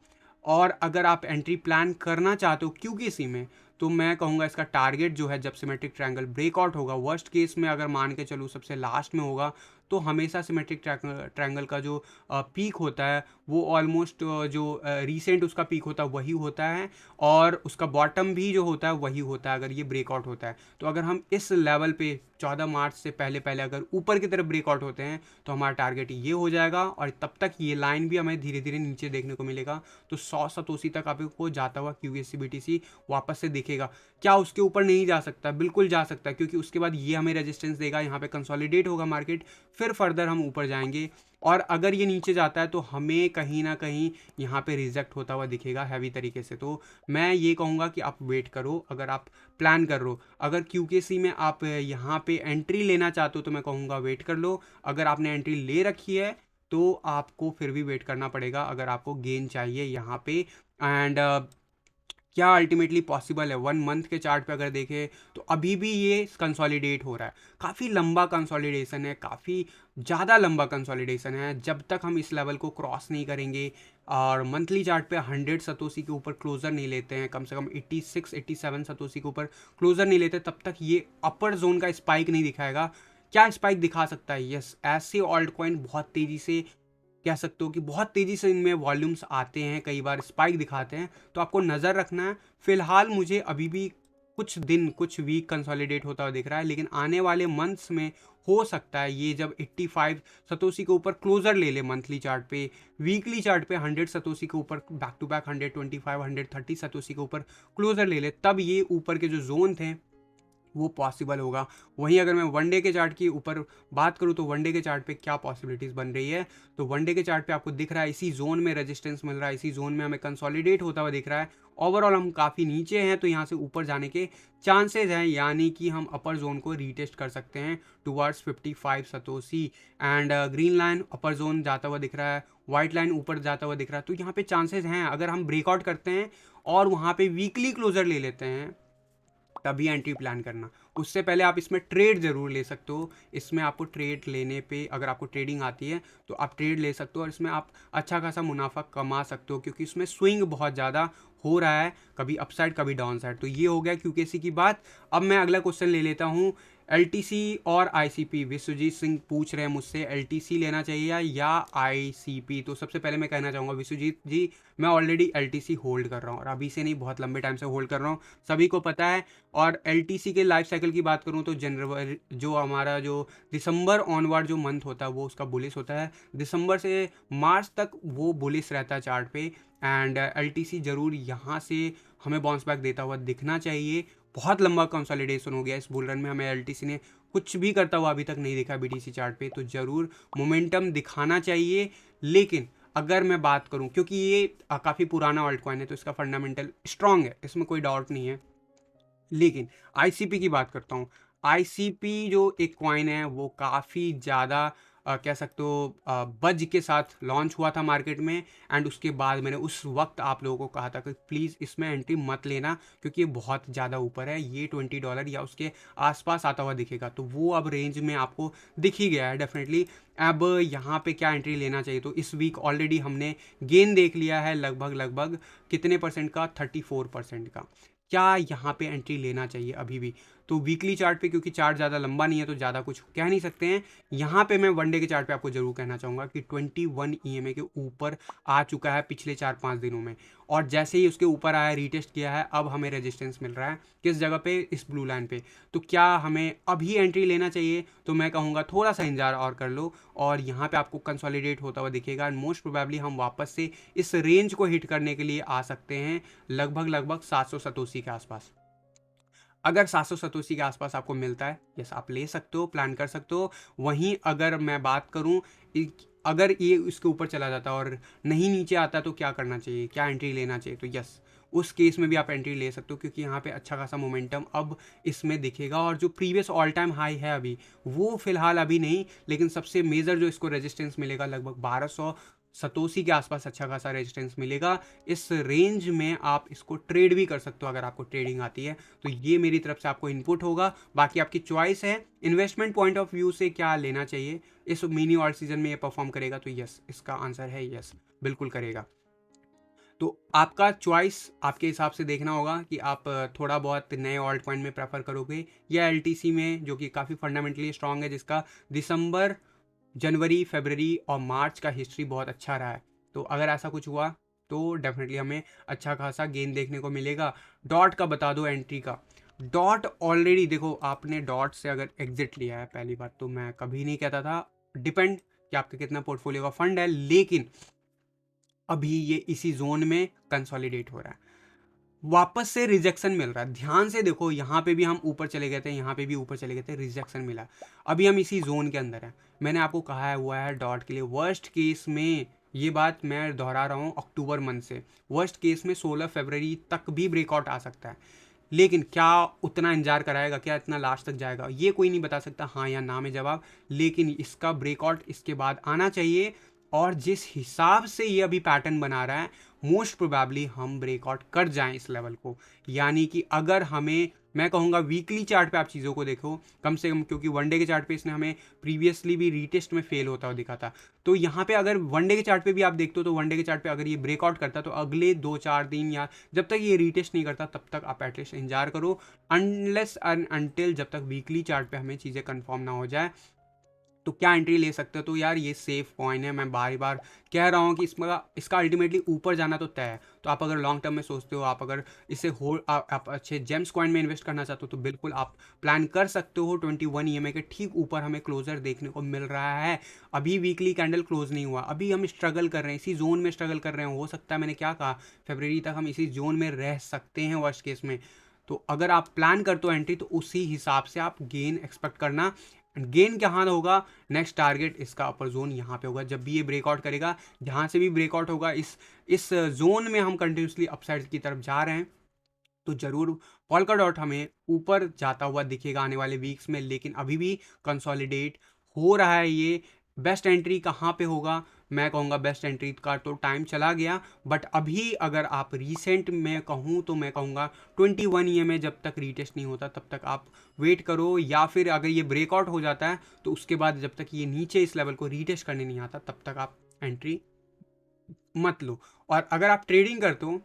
Speaker 1: और अगर आप एंट्री प्लान करना चाहते हो क्योंकि इसी में, तो मैं कहूँगा इसका टारगेट जो है जब सिमेट्रिक ट्रायंगल ब्रेकआउट होगा, वर्स्ट केस में अगर मान के चलूँ सबसे लास्ट में होगा, तो हमेशा सिमेट्रिक ट्रायंगल का जो पीक होता है वो ऑलमोस्ट जो रीसेंट उसका पीक होता है वही होता है, और उसका बॉटम भी जो होता है वही होता है अगर ये ब्रेकआउट होता है। तो अगर हम इस लेवल पे 14 मार्च से पहले पहले अगर ऊपर की तरफ ब्रेकआउट होते हैं तो हमारा टारगेट ये हो जाएगा, और तब तक ये लाइन भी हमें धीरे धीरे नीचे देखने को मिलेगा। तो 100 सतोसी तक आपको जाता हुआ क्यूएससी बीटीसी वापस से दिखेगा। क्या उसके ऊपर नहीं जा सकता? बिल्कुल जा सकता है, क्योंकि उसके बाद ये हमें रेजिस्टेंस देगा, यहाँ पे कंसोलिडेट होगा मार्केट, फिर फर्दर हम ऊपर जाएंगे। और अगर ये नीचे जाता है तो हमें कहीं ना कहीं यहाँ पे रिजेक्ट होता हुआ दिखेगा हैवी तरीके से। तो मैं ये कहूँगा कि आप वेट करो अगर आप प्लान कर रहे हो। अगर क्यूकेसी में आप यहाँ पे एंट्री लेना चाहते हो तो मैं कहूँगा वेट कर लो। अगर आपने एंट्री ले रखी है तो आपको फिर भी वेट करना पड़ेगा अगर आपको गेन चाहिए यहाँ पे। एंड क्या अल्टीमेटली पॉसिबल है 1 मंथ के चार्ट पे अगर देखें तो अभी भी ये कंसोलिडेट हो रहा है। काफ़ी लंबा कंसोलिडेशन है, काफ़ी ज़्यादा लंबा कंसोलिडेशन है। जब तक हम इस लेवल को क्रॉस नहीं करेंगे और मंथली चार्ट पे 100 सतोसी के ऊपर क्लोजर नहीं लेते हैं, कम से कम 86-87 सतोसी के ऊपर क्लोजर नहीं लेते, तब तक ये अपर जोन का स्पाइक नहीं दिखाएगा। क्या स्पाइक दिखा सकता है? यस, ऐसे ऑल्ट कॉइन बहुत तेज़ी से, कह सकते हो कि बहुत तेज़ी से इनमें वॉल्यूम्स आते हैं, कई बार स्पाइक दिखाते हैं, तो आपको नज़र रखना है। फिलहाल मुझे अभी भी कुछ दिन कुछ वीक कंसोलिडेट होता हुआ दिख रहा है, लेकिन आने वाले मंथ्स में हो सकता है ये जब 85 सतोसी के ऊपर क्लोजर ले ले मंथली चार्ट पे, वीकली चार्ट पे 100 सतोसी के ऊपर बैक टू बैक 125 130 सतोसी के ऊपर क्लोजर ले ले, तब ये ऊपर के जो जोन थे वो पॉसिबल होगा। वहीं अगर मैं वनडे के चार्ट की ऊपर बात करूं तो वनडे के चार्ट पे क्या पॉसिबिलिटीज़ बन रही है, तो वनडे के चार्ट पे आपको दिख रहा है इसी जोन में रेजिस्टेंस मिल रहा है, इसी जोन में हमें कंसोलिडेट होता हुआ दिख रहा है। ओवरऑल हम काफ़ी नीचे हैं, तो यहाँ से ऊपर जाने के चांसेज हैं, यानी कि हम अपर जोन को रीटेस्ट कर सकते हैं towards 55 satoshi. And green line upper zone जाता हुआ दिख रहा है, वाइट लाइन ऊपर जाता हुआ दिख रहा है। तो यहाँ पे चांसेज हैं अगर हम ब्रेकआउट करते हैं और वहाँ पे वीकली क्लोजर ले लेते हैं तभी एंट्री प्लान करना। उससे पहले आप इसमें ट्रेड ज़रूर ले सकते हो। इसमें आपको ट्रेड लेने पे, अगर आपको ट्रेडिंग आती है तो आप ट्रेड ले सकते हो और इसमें आप अच्छा खासा मुनाफा कमा सकते हो, क्योंकि इसमें स्विंग बहुत ज़्यादा हो रहा है, कभी अपसाइड कभी डाउन साइड। तो ये हो गया क्यूकेसी की बात। अब मैं अगला क्वेश्चन ले लेता हूँ, एलटीसी और आईसीपी। विश्वजीत सिंह पूछ रहे हैं मुझसे एलटीसी लेना चाहिए या आईसीपी। तो सबसे पहले मैं कहना चाहूँगा विश्वजीत जी, मैं ऑलरेडी एलटीसी होल्ड कर रहा हूँ और अभी से नहीं, बहुत लंबे टाइम से होल्ड कर रहा हूँ, सभी को पता है। और एलटीसी के लाइफ साइकिल की बात करूँ तो जनवरी, जो हमारा जो दिसंबर ऑनवर्ड जो मंथ होता है वो उसका बुलिस होता है, दिसंबर से मार्च तक वो बुलिस रहता है चार्ट पे। एंड एलटीसी ज़रूर यहाँ से हमें बाउंस बैक देता हुआ दिखना चाहिए। बहुत लंबा कंसोलिडेशन हो गया इस बुल रन में, हमें एलटीसी ने कुछ भी करता हुआ अभी तक नहीं देखा बीटीसी चार्ट पे, तो ज़रूर मोमेंटम दिखाना चाहिए। लेकिन अगर मैं बात करूं, क्योंकि ये काफ़ी पुराना ऑल्ट कॉइन है तो इसका फंडामेंटल स्ट्रांग है, इसमें कोई डाउट नहीं है, लेकिन आईसीपी की बात करता हूँ। आईसीपी जो एक कॉइन है वो काफ़ी ज़्यादा कह सकते हो बज के साथ लॉन्च हुआ था मार्केट में। एंड उसके बाद मैंने उस वक्त आप लोगों को कहा था कि प्लीज़ इसमें एंट्री मत लेना, क्योंकि ये बहुत ज़्यादा ऊपर है, ये $20 या उसके आसपास आता हुआ दिखेगा। तो वो अब रेंज में आपको दिख ही गया है डेफिनेटली। अब यहाँ पे क्या एंट्री लेना चाहिए, तो इस वीक ऑलरेडी हमने गेन देख लिया है लगभग लगभग कितने परसेंट का, 34% का। क्या यहाँ पे एंट्री लेना चाहिए अभी भी? तो वीकली चार्ट पे, क्योंकि चार्ट ज़्यादा लंबा नहीं है तो ज़्यादा कुछ कह नहीं सकते हैं। यहाँ पे मैं वनडे के चार्ट पे आपको जरूर कहना चाहूँगा कि 21 ईएमए के ऊपर आ चुका है पिछले 4-5 दिनों में, और जैसे ही उसके ऊपर आया, रीटेस्ट किया है, अब हमें रेजिस्टेंस मिल रहा है किस जगह पे, इस ब्लू लाइन पे। तो क्या हमें अभी एंट्री लेना चाहिए? तो मैं कहूँगा थोड़ा सा इंतजार और कर लो, और यहाँ पे आपको कंसोलिडेट होता हुआ दिखेगा। एंड मोस्ट प्रोबेबली हम वापस से इस रेंज को हिट करने के लिए आ सकते हैं लगभग लगभग 700 सतोसी के आसपास। अगर 700 सतोसी के आसपास आपको मिलता है, यस, आप ले सकते हो, प्लान कर सकते हो। वहीं अगर मैं बात करूं अगर ये इसके ऊपर चला जाता और नहीं नीचे आता तो क्या करना चाहिए, क्या एंट्री लेना चाहिए? तो यस, उस केस में भी आप एंट्री ले सकते हो, क्योंकि यहाँ पे अच्छा खासा मोमेंटम अब इसमें दिखेगा। और जो प्रीवियस ऑल टाइम हाई है अभी, वो फिलहाल अभी नहीं, लेकिन सबसे मेजर जो इसको रेजिस्टेंस मिलेगा लगभग 1200 सतोसी के आसपास अच्छा खासा रेजिस्टेंस मिलेगा। इस रेंज में आप इसको ट्रेड भी कर सकते हो अगर आपको ट्रेडिंग आती है। तो ये मेरी तरफ से आपको इनपुट होगा, बाकी आपकी चॉइस है। इन्वेस्टमेंट पॉइंट ऑफ व्यू से क्या लेना चाहिए, इस मिनी ऑल सीजन में ये परफॉर्म करेगा? तो यस, इसका आंसर है यस, बिल्कुल करेगा। तो आपका चॉइस आपके हिसाब से देखना होगा कि आप थोड़ा बहुत नए ऑल्ट कॉइन में प्रेफर करोगे या एलटीसी में, जो कि काफ़ी फंडामेंटली स्ट्रांग है, जिसका दिसंबर, जनवरी, फरवरी और मार्च का हिस्ट्री बहुत अच्छा रहा है। तो अगर ऐसा कुछ हुआ तो डेफिनेटली हमें अच्छा खासा गेन देखने को मिलेगा। डॉट का बता दो एंट्री का। डॉट ऑलरेडी देखो, आपने डॉट से अगर एग्जिट लिया है, पहली बात तो मैं कभी नहीं कहता था, डिपेंड कि आपका कितना पोर्टफोलियो का फंड है, लेकिन अभी ये इसी जोन में कंसोलिडेट हो रहा है, वापस से रिजेक्शन मिल रहा है। ध्यान से देखो, यहाँ पे भी हम ऊपर चले गए थे, यहाँ पे भी ऊपर चले गए थे, रिजेक्शन मिला। अभी हम इसी जोन के अंदर हैं। मैंने आपको कहा है हुआ है डॉट के लिए वर्स्ट केस में, ये बात मैं दोहरा रहा हूँ अक्टूबर मंथ से, वर्स्ट केस में 16 फरवरी तक भी ब्रेकआउट आ सकता है। लेकिन क्या उतना इंतजार कराएगा, क्या इतना लास्ट तक जाएगा, ये कोई नहीं बता सकता हाँ या ना में जवाब। लेकिन इसका ब्रेकआउट इसके बाद आना चाहिए, और जिस हिसाब से ये अभी पैटर्न बना रहा है, मोस्ट प्रोबेबली हम ब्रेकआउट कर जाएं इस लेवल को। यानी कि अगर हमें, मैं कहूँगा वीकली चार्ट पे आप चीज़ों को देखो कम से कम, क्योंकि वनडे के चार्ट पे इसने हमें प्रीवियसली भी रीटेस्ट में फेल होता हुआ दिखा था। तो यहाँ पे अगर वनडे के चार्ट पे भी आप देखते हो, तो वनडे के चार्ट पे अगर ये ब्रेकआउट करता तो अगले 2-4 दिन या जब तक ये रीटेस्ट नहीं करता तब तक आप एटलीस्ट इंतजार करो, अनलेस एंड अनटिल जब तक वीकली चार्ट पे हमें चीज़ें कंफर्म ना हो जाए। तो क्या एंट्री ले सकते हो? तो यार ये सेफ कॉइन है, मैं बार बार कह रहा हूँ कि इसका अल्टीमेटली ऊपर जाना तो तय है। तो आप अगर लॉन्ग टर्म में सोचते हो, आप अगर इसे होल्ड, आप अच्छे जेम्स कॉइन में इन्वेस्ट करना चाहते हो, तो बिल्कुल आप प्लान कर सकते हो। 21 ईएमए के ठीक ऊपर हमें क्लोजर देखने को मिल रहा है। अभी वीकली कैंडल क्लोज नहीं हुआ, अभी हम स्ट्रगल कर रहे हैं, इसी जोन में स्ट्रगल कर रहे हैं। हो सकता है, मैंने क्या कहा, फरवरी तक हम इसी जोन में रह सकते हैं वर्स्ट केस में। तो अगर आप प्लान करते हो एंट्री, तो उसी हिसाब से आप गेन एक्सपेक्ट करना। गेन कहाँ होगा? नेक्स्ट टारगेट इसका अपर जोन यहाँ पे होगा, जब भी ये ब्रेकआउट करेगा, जहाँ से भी ब्रेकआउट होगा, इस जोन में हम कंटिन्यूसली अपसाइड की तरफ जा रहे हैं, तो जरूर पॉल्का डॉट हमें ऊपर जाता हुआ दिखेगा आने वाले वीक्स में। लेकिन अभी भी कंसोलिडेट हो रहा है ये। बेस्ट एंट्री कहाँ पे होगा? मैं कहूँगा बेस्ट एंट्री का तो टाइम चला गया, बट अभी अगर आप रीसेंट में कहूँ तो मैं कहूँगा 21 ईएमए जब तक रीटेस्ट नहीं होता तब तक आप वेट करो, या फिर अगर ये ब्रेकआउट हो जाता है तो उसके बाद जब तक ये नीचे इस लेवल को रीटेस्ट करने नहीं आता तब तक आप एंट्री मत लो। और अगर आप ट्रेडिंग करते हो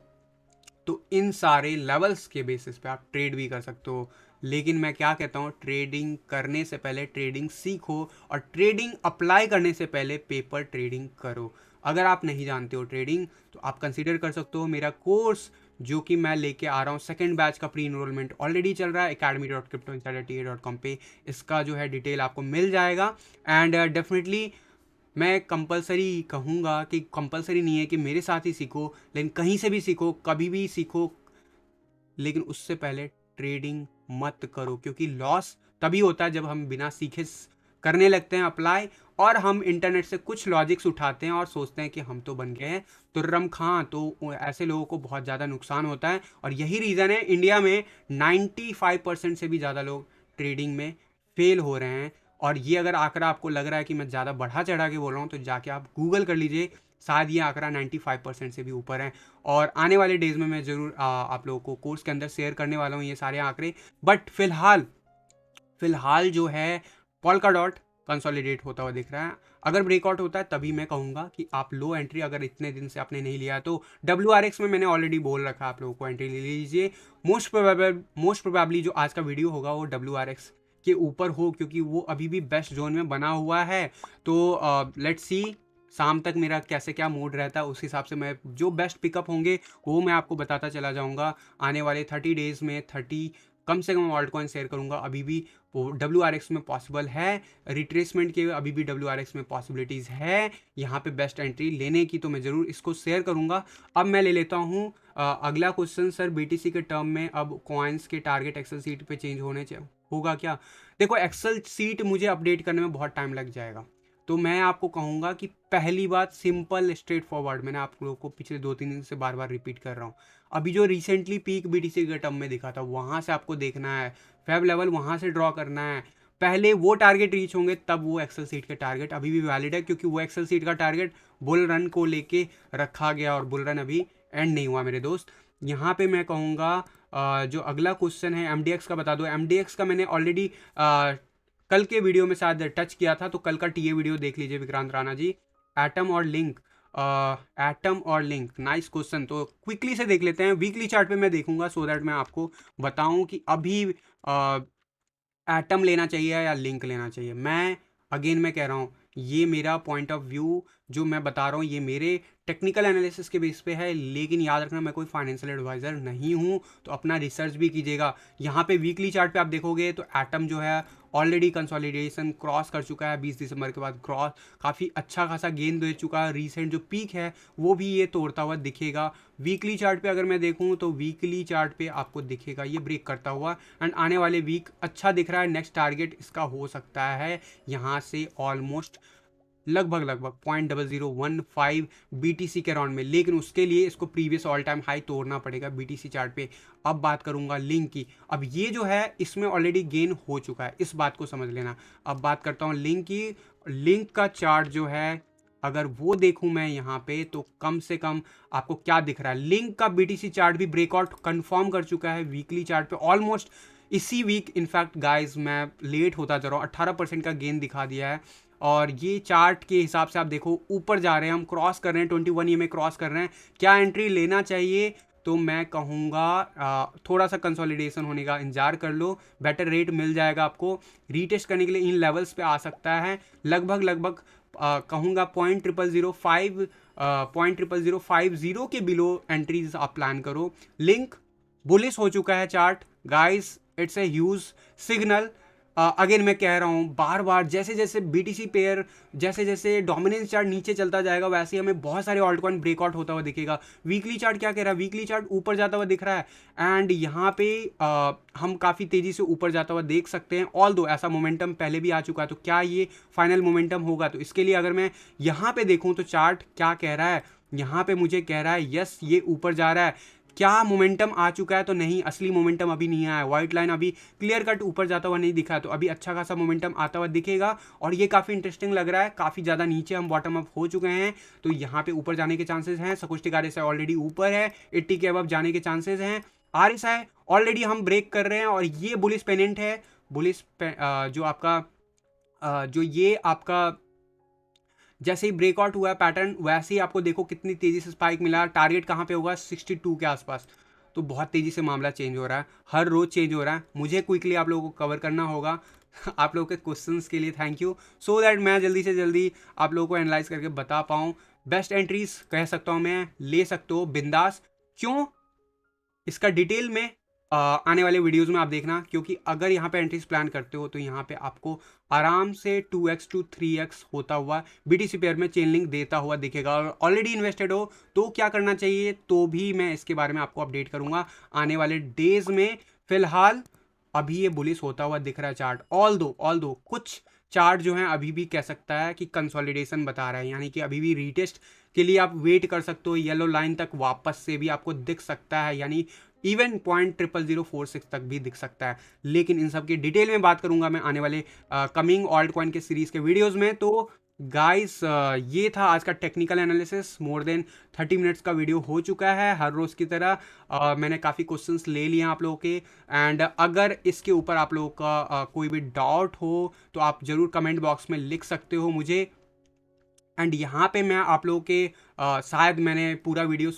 Speaker 1: तो इन सारे लेवल्स के बेसिस पे आप ट्रेड भी कर सकते हो। लेकिन मैं क्या कहता हूँ, ट्रेडिंग करने से पहले ट्रेडिंग सीखो, और ट्रेडिंग अप्लाई करने से पहले पेपर ट्रेडिंग करो। अगर आप नहीं जानते हो ट्रेडिंग, तो आप कंसीडर कर सकते हो मेरा कोर्स, जो कि मैं लेके आ रहा हूँ। सेकंड बैच का प्री इनरोलमेंट ऑलरेडी चल रहा है academy.cryptoinsiderta.com पे, इसका जो है डिटेल आपको मिल जाएगा। एंड डेफिनेटली मैं कंपलसरी कहूँगा कि कंपलसरी नहीं है कि मेरे साथ ही सीखो, लेकिन कहीं से भी सीखो, कभी भी सीखो, लेकिन उससे पहले ट्रेडिंग मत करो, क्योंकि लॉस तभी होता है जब हम बिना सीखे करने लगते हैं अप्लाई, और हम इंटरनेट से कुछ लॉजिक्स उठाते हैं और सोचते हैं कि हम तो बन गए हैं तुर्रम खां। तो ऐसे लोगों को बहुत ज़्यादा नुकसान होता है, और यही रीज़न है इंडिया में 95% से भी ज़्यादा लोग ट्रेडिंग में फेल हो रहे हैं। और ये अगर आंकड़ा आपको लग रहा है कि मैं ज़्यादा बढ़ा चढ़ा के बोल रहा हूँ, तो जाके आप गूगल कर लीजिए, शायद ये आंकड़ा 95% से भी ऊपर है। और आने वाले डेज में मैं ज़रूर आप लोगों को कोर्स के अंदर शेयर करने वाला हूँ ये सारे आंकड़े। बट फिलहाल जो है पॉल्का डॉट कंसोलिडेट होता हुआ दिख रहा है। अगर ब्रेकआउट होता है तभी मैं कहूँगा कि आप लो एंट्री, अगर इतने दिन से आपने नहीं लिया तो WRX में मैंने ऑलरेडी बोल रखा है, आप लोगों को एंट्री ले लीजिए। मोस्ट प्रोबेबली जो आज का वीडियो होगा वो WRX के ऊपर हो, क्योंकि वो अभी भी बेस्ट जोन में बना हुआ है। तो लेट्स सी शाम तक मेरा कैसे क्या मूड रहता है, उस हिसाब से मैं जो बेस्ट पिकअप होंगे वो मैं आपको बताता चला जाऊंगा। आने वाले 30 डेज़ में 30 कम से कम ऑल्ट कॉइन शेयर करूंगा। अभी भी वो WRX में पॉसिबल है, रिट्रेसमेंट के अभी भी WRX में पॉसिबिलिटीज़ है यहाँ पे बेस्ट एंट्री लेने की, तो मैं ज़रूर इसको शेयर करूंगा। अब मैं ले लेता हूँ अगला क्वेश्चन। सर BTC के टर्म में अब कॉइन्स के टारगेट एक्सेल सीट पे चेंज होने चाहिए, होगा क्या? देखो, एक्सेल सीट मुझे अपडेट करने में बहुत टाइम लग जाएगा, तो मैं आपको कहूँगा कि पहली बात सिंपल स्ट्रेट फॉरवर्ड, मैंने आप लोगों को पिछले 2-3 दिन से बार-बार रिपीट कर रहा हूँ। अभी जो रिसेंटली पीक बीटीसी के टर्म में दिखा था, वहाँ से आपको देखना है, फेब लेवल वहाँ से ड्रॉ करना है। पहले वो टारगेट रीच होंगे तब वो एक्सेल सीट के टारगेट अभी भी वैलिड है, क्योंकि वो एक्सेल सीट का टारगेट बुल रन को लेके रखा गया और बुल रन अभी एंड नहीं हुआ मेरे दोस्त। यहाँ पे मैं कहूँगा जो अगला क्वेश्चन है एमडीएक्स का बता दो। एमडीएक्स का मैंने ऑलरेडी कल के वीडियो में शायद टच किया था, तो कल का टीए वीडियो देख लीजिए विक्रांत राणा जी। एटम और लिंक, एटम और लिंक, नाइस क्वेश्चन। तो क्विकली से देख लेते हैं। वीकली चार्ट पे मैं देखूंगा सो दैट मैं आपको बताऊं कि अभी एटम लेना चाहिए या लिंक लेना चाहिए। मैं कह रहा हूँ, ये मेरा पॉइंट ऑफ व्यू जो मैं बता रहा हूँ ये मेरे टेक्निकल एनालिसिस के बेस पे है, लेकिन याद रखना मैं कोई फाइनेंशियल एडवाइज़र नहीं हूँ, तो अपना रिसर्च भी कीजिएगा। यहाँ पे वीकली चार्ट पे आप देखोगे तो एटम जो है ऑलरेडी कंसोलिडेशन क्रॉस कर चुका है 20 दिसंबर के बाद, क्रॉस काफ़ी अच्छा खासा गेन दे चुका है। रीसेंट जो पीक है वो भी ये तोड़ता हुआ दिखेगा। वीकली चार्ट पे अगर मैं देखूँ तो वीकली चार्ट पे आपको दिखेगा ये ब्रेक करता हुआ, एंड आने वाले वीक अच्छा दिख रहा है। नेक्स्ट टारगेट इसका हो सकता है यहाँ से ऑलमोस्ट लगभग 0.0015 बीटीसी के राउंड में, लेकिन उसके लिए इसको प्रीवियस ऑल टाइम हाई तोड़ना पड़ेगा बीटीसी चार्ट पे। अब बात करूंगा लिंक की। अब ये जो है इसमें ऑलरेडी गेन हो चुका है, इस बात को समझ लेना। अब बात करता हूँ लिंक की। लिंक का चार्ट जो है अगर वो देखूं मैं यहाँ पे, तो कम से कम आपको क्या दिख रहा है, लिंक का बीटीसी चार्ट भी ब्रेकआउट कंफर्म कर चुका है वीकली चार्ट पे ऑलमोस्ट इसी वीक। इनफैक्ट गाइस मैं लेट होता जा रहा हूँ, 18% का गेन दिखा दिया है। और ये चार्ट के हिसाब से आप देखो ऊपर जा रहे हैं, हम क्रॉस कर रहे हैं 21 ईएमए क्रॉस कर रहे हैं। क्या एंट्री लेना चाहिए, तो मैं कहूँगा थोड़ा सा कंसोलिडेशन होने का इंतजार कर लो, बेटर रेट मिल जाएगा आपको। रीटेस्ट करने के लिए इन लेवल्स पे आ सकता है लगभग कहूँगा 0.00050 के बिलो एंट्रीज आप प्लान करो। लिंक बुलिश हो चुका है chart guys, it's a huge signal. Again मैं कह रहा हूँ बार बार, जैसे जैसे बीटीसी पेयर, जैसे जैसे डोमिनेंस चार्ट नीचे चलता जाएगा, वैसे ही हमें बहुत सारे ऑल्ट कॉइन ब्रेकआउट होता हुआ दिखेगा। वीकली चार्ट क्या कह रहा है, वीकली चार्ट ऊपर जाता हुआ दिख रहा है, एंड यहाँ पे हम काफ़ी तेज़ी से ऊपर जाता हुआ देख सकते हैं। ऑल दो ऐसा मोमेंटम पहले भी आ चुका है, तो क्या ये फाइनल मोमेंटम होगा, तो इसके लिए अगर मैं यहाँ पे देखूँ तो चार्ट क्या कह रहा है, यहाँ पे मुझे कह रहा है यस ये ऊपर जा रहा है। क्या मोमेंटम आ चुका है, तो नहीं, असली मोमेंटम अभी नहीं आया। व्हाइट लाइन अभी क्लियर कट ऊपर जाता हुआ नहीं दिखा, तो अभी अच्छा खासा मोमेंटम आता हुआ दिखेगा। और ये काफ़ी इंटरेस्टिंग लग रहा है, काफ़ी ज़्यादा नीचे हम बॉटम अप हो चुके हैं, तो यहाँ पे ऊपर जाने के चांसेस हैं। सकुस्टिक आरएसआई ऑलरेडी ऊपर है, 80 के अबव जाने के चांसेस हैं। आरएसआई ऑलरेडी हम ब्रेक कर रहे हैं, और ये बुलिश पेनेंट है, बुलिश जो आपका जो ये आपका जैसे ही ब्रेकआउट हुआ है पैटर्न, वैसे ही आपको देखो कितनी तेज़ी से स्पाइक मिला। टारगेट कहाँ पे होगा, 62 के आसपास। तो बहुत तेज़ी से मामला चेंज हो रहा है, हर रोज़ चेंज हो रहा है। मुझे क्विकली आप लोगों को कवर करना होगा। आप लोगों के क्वेश्चंस के लिए थैंक यू, सो दैट मैं जल्दी से जल्दी आप लोगों को एनालाइज करके बता पाऊँ। बेस्ट एंट्रीज कह सकता हूँ मैं, ले सकते हो बिंदास। क्यों, इसका डिटेल में आने वाले वीडियोस में आप देखना, क्योंकि अगर यहाँ पे एंट्रीज प्लान करते हो तो यहाँ पे आपको आराम से 2x to 3x होता हुआ बीटीसी पेयर में चेन लिंक देता हुआ दिखेगा। और ऑलरेडी इन्वेस्टेड हो तो क्या करना चाहिए, तो भी मैं इसके बारे में आपको अपडेट करूंगा आने वाले डेज में। फिलहाल अभी ये बुलिश होता हुआ दिख रहा है चार्ट, ऑल दो कुछ चार्ट जो है अभी भी कह सकता है कि कंसोलिडेशन बता रहा है, यानी कि अभी भी रीटेस्ट के लिए आप वेट कर सकते हो। येलो लाइन तक वापस से भी आपको दिख सकता है, यानी इवन 0.00046 तक भी दिख सकता है। लेकिन इन सब की डिटेल में बात करूंगा मैं आने वाले कमिंग ऑल्ट कॉइन के सीरीज के वीडियोस में। तो गाइस ये था आज का technical analysis. More than 30 minutes का वीडियो हो चुका है, हर रोज़ की तरह। मैंने काफ़ी क्वेश्चंस ले लिए हैं आप लोगों के, एंड अगर इसके ऊपर आप लोगों का कोई भी डाउट हो तो आप ज़रूर कमेंट बॉक्स में लिख सकते हो मुझे। एंड यहाँ पे मैं आप लोगों के शायद मैंने पूरा वीडियो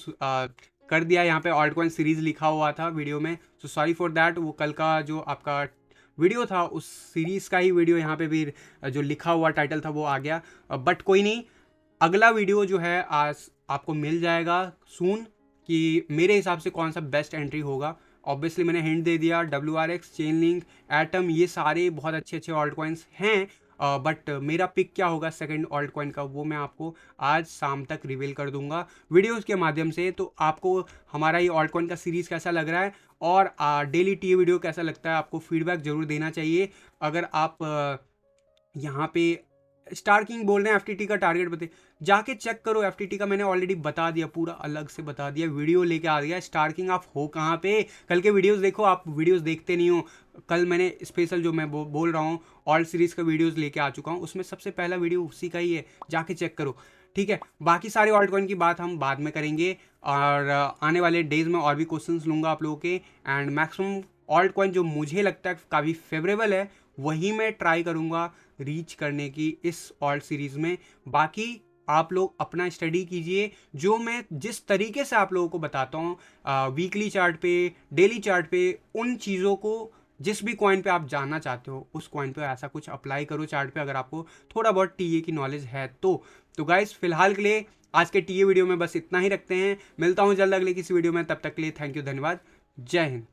Speaker 1: कर दिया, यहाँ पे ऑल्ट कॉइन सीरीज लिखा हुआ था वीडियो में, सो सॉरी फॉर दैट। वो कल का जो आपका वीडियो था उस सीरीज़ का ही वीडियो यहाँ पे भी जो लिखा हुआ टाइटल था वो आ गया, बट कोई नहीं, अगला वीडियो जो है आज आपको मिल जाएगा सून कि मेरे हिसाब से कौन सा बेस्ट एंट्री होगा। ऑब्वियसली मैंने हिंट दे दिया, WRX, चेन लिंक, एटम, ये सारे बहुत अच्छे ऑल्ट कॉइन्स हैं, बट मेरा पिक क्या होगा सेकंड ऑल्ट कॉइन का, वो मैं आपको आज शाम तक रिवील कर दूंगा वीडियोस के माध्यम से। तो आपको हमारा ये ऑल्ट कॉइन का सीरीज़ कैसा लग रहा है, और डेली टी वीडियो कैसा लगता है, आपको फीडबैक जरूर देना चाहिए। अगर आप यहाँ पे स्टार किंग बोल रहे हैं एफटीटी का टारगेट बता, जाके चेक करो एफटीटी का, मैंने ऑलरेडी बता दिया, पूरा अलग से बता दिया, वीडियो लेके आ गया। स्टार किंग आप हो कहाँ पे, कल के वीडियोस देखो, आप वीडियोस देखते नहीं हो। कल मैंने स्पेशल जो मैं बोल रहा हूँ ऑल सीरीज़ का वीडियोस लेके आ चुका हूँ, उसमें सबसे पहला वीडियो उसी का ही है, जाके चेक करो। ठीक है, बाकी सारे ऑल्ट कॉइन की बात हम बाद में करेंगे, और आने वाले डेज में और भी क्वेश्चंस लूँगा आप लोगों के। एंड मैक्सिमम ऑल्ट कॉइन जो मुझे लगता है काफ़ी फेवरेबल है वही मैं ट्राई करूँगा रीच करने की इस ऑल्ट सीरीज़ में। बाकी आप लोग अपना स्टडी कीजिए, जो मैं जिस तरीके से आप लोगों को बताता हूँ वीकली चार्ट पे, डेली चार्ट पे, उन चीज़ों को जिस भी कॉइन पे आप जानना चाहते हो उस कॉइन पे ऐसा कुछ अप्लाई करो चार्ट पे, अगर आपको थोड़ा बहुत टीए की नॉलेज है तो गाइस फिलहाल के लिए आज के टीए वीडियो में बस इतना ही रखते हैं। मिलता हूँ जल्द अगले किसी वीडियो में, तब तक के लिए थैंक यू, धन्यवाद, जय हिंद।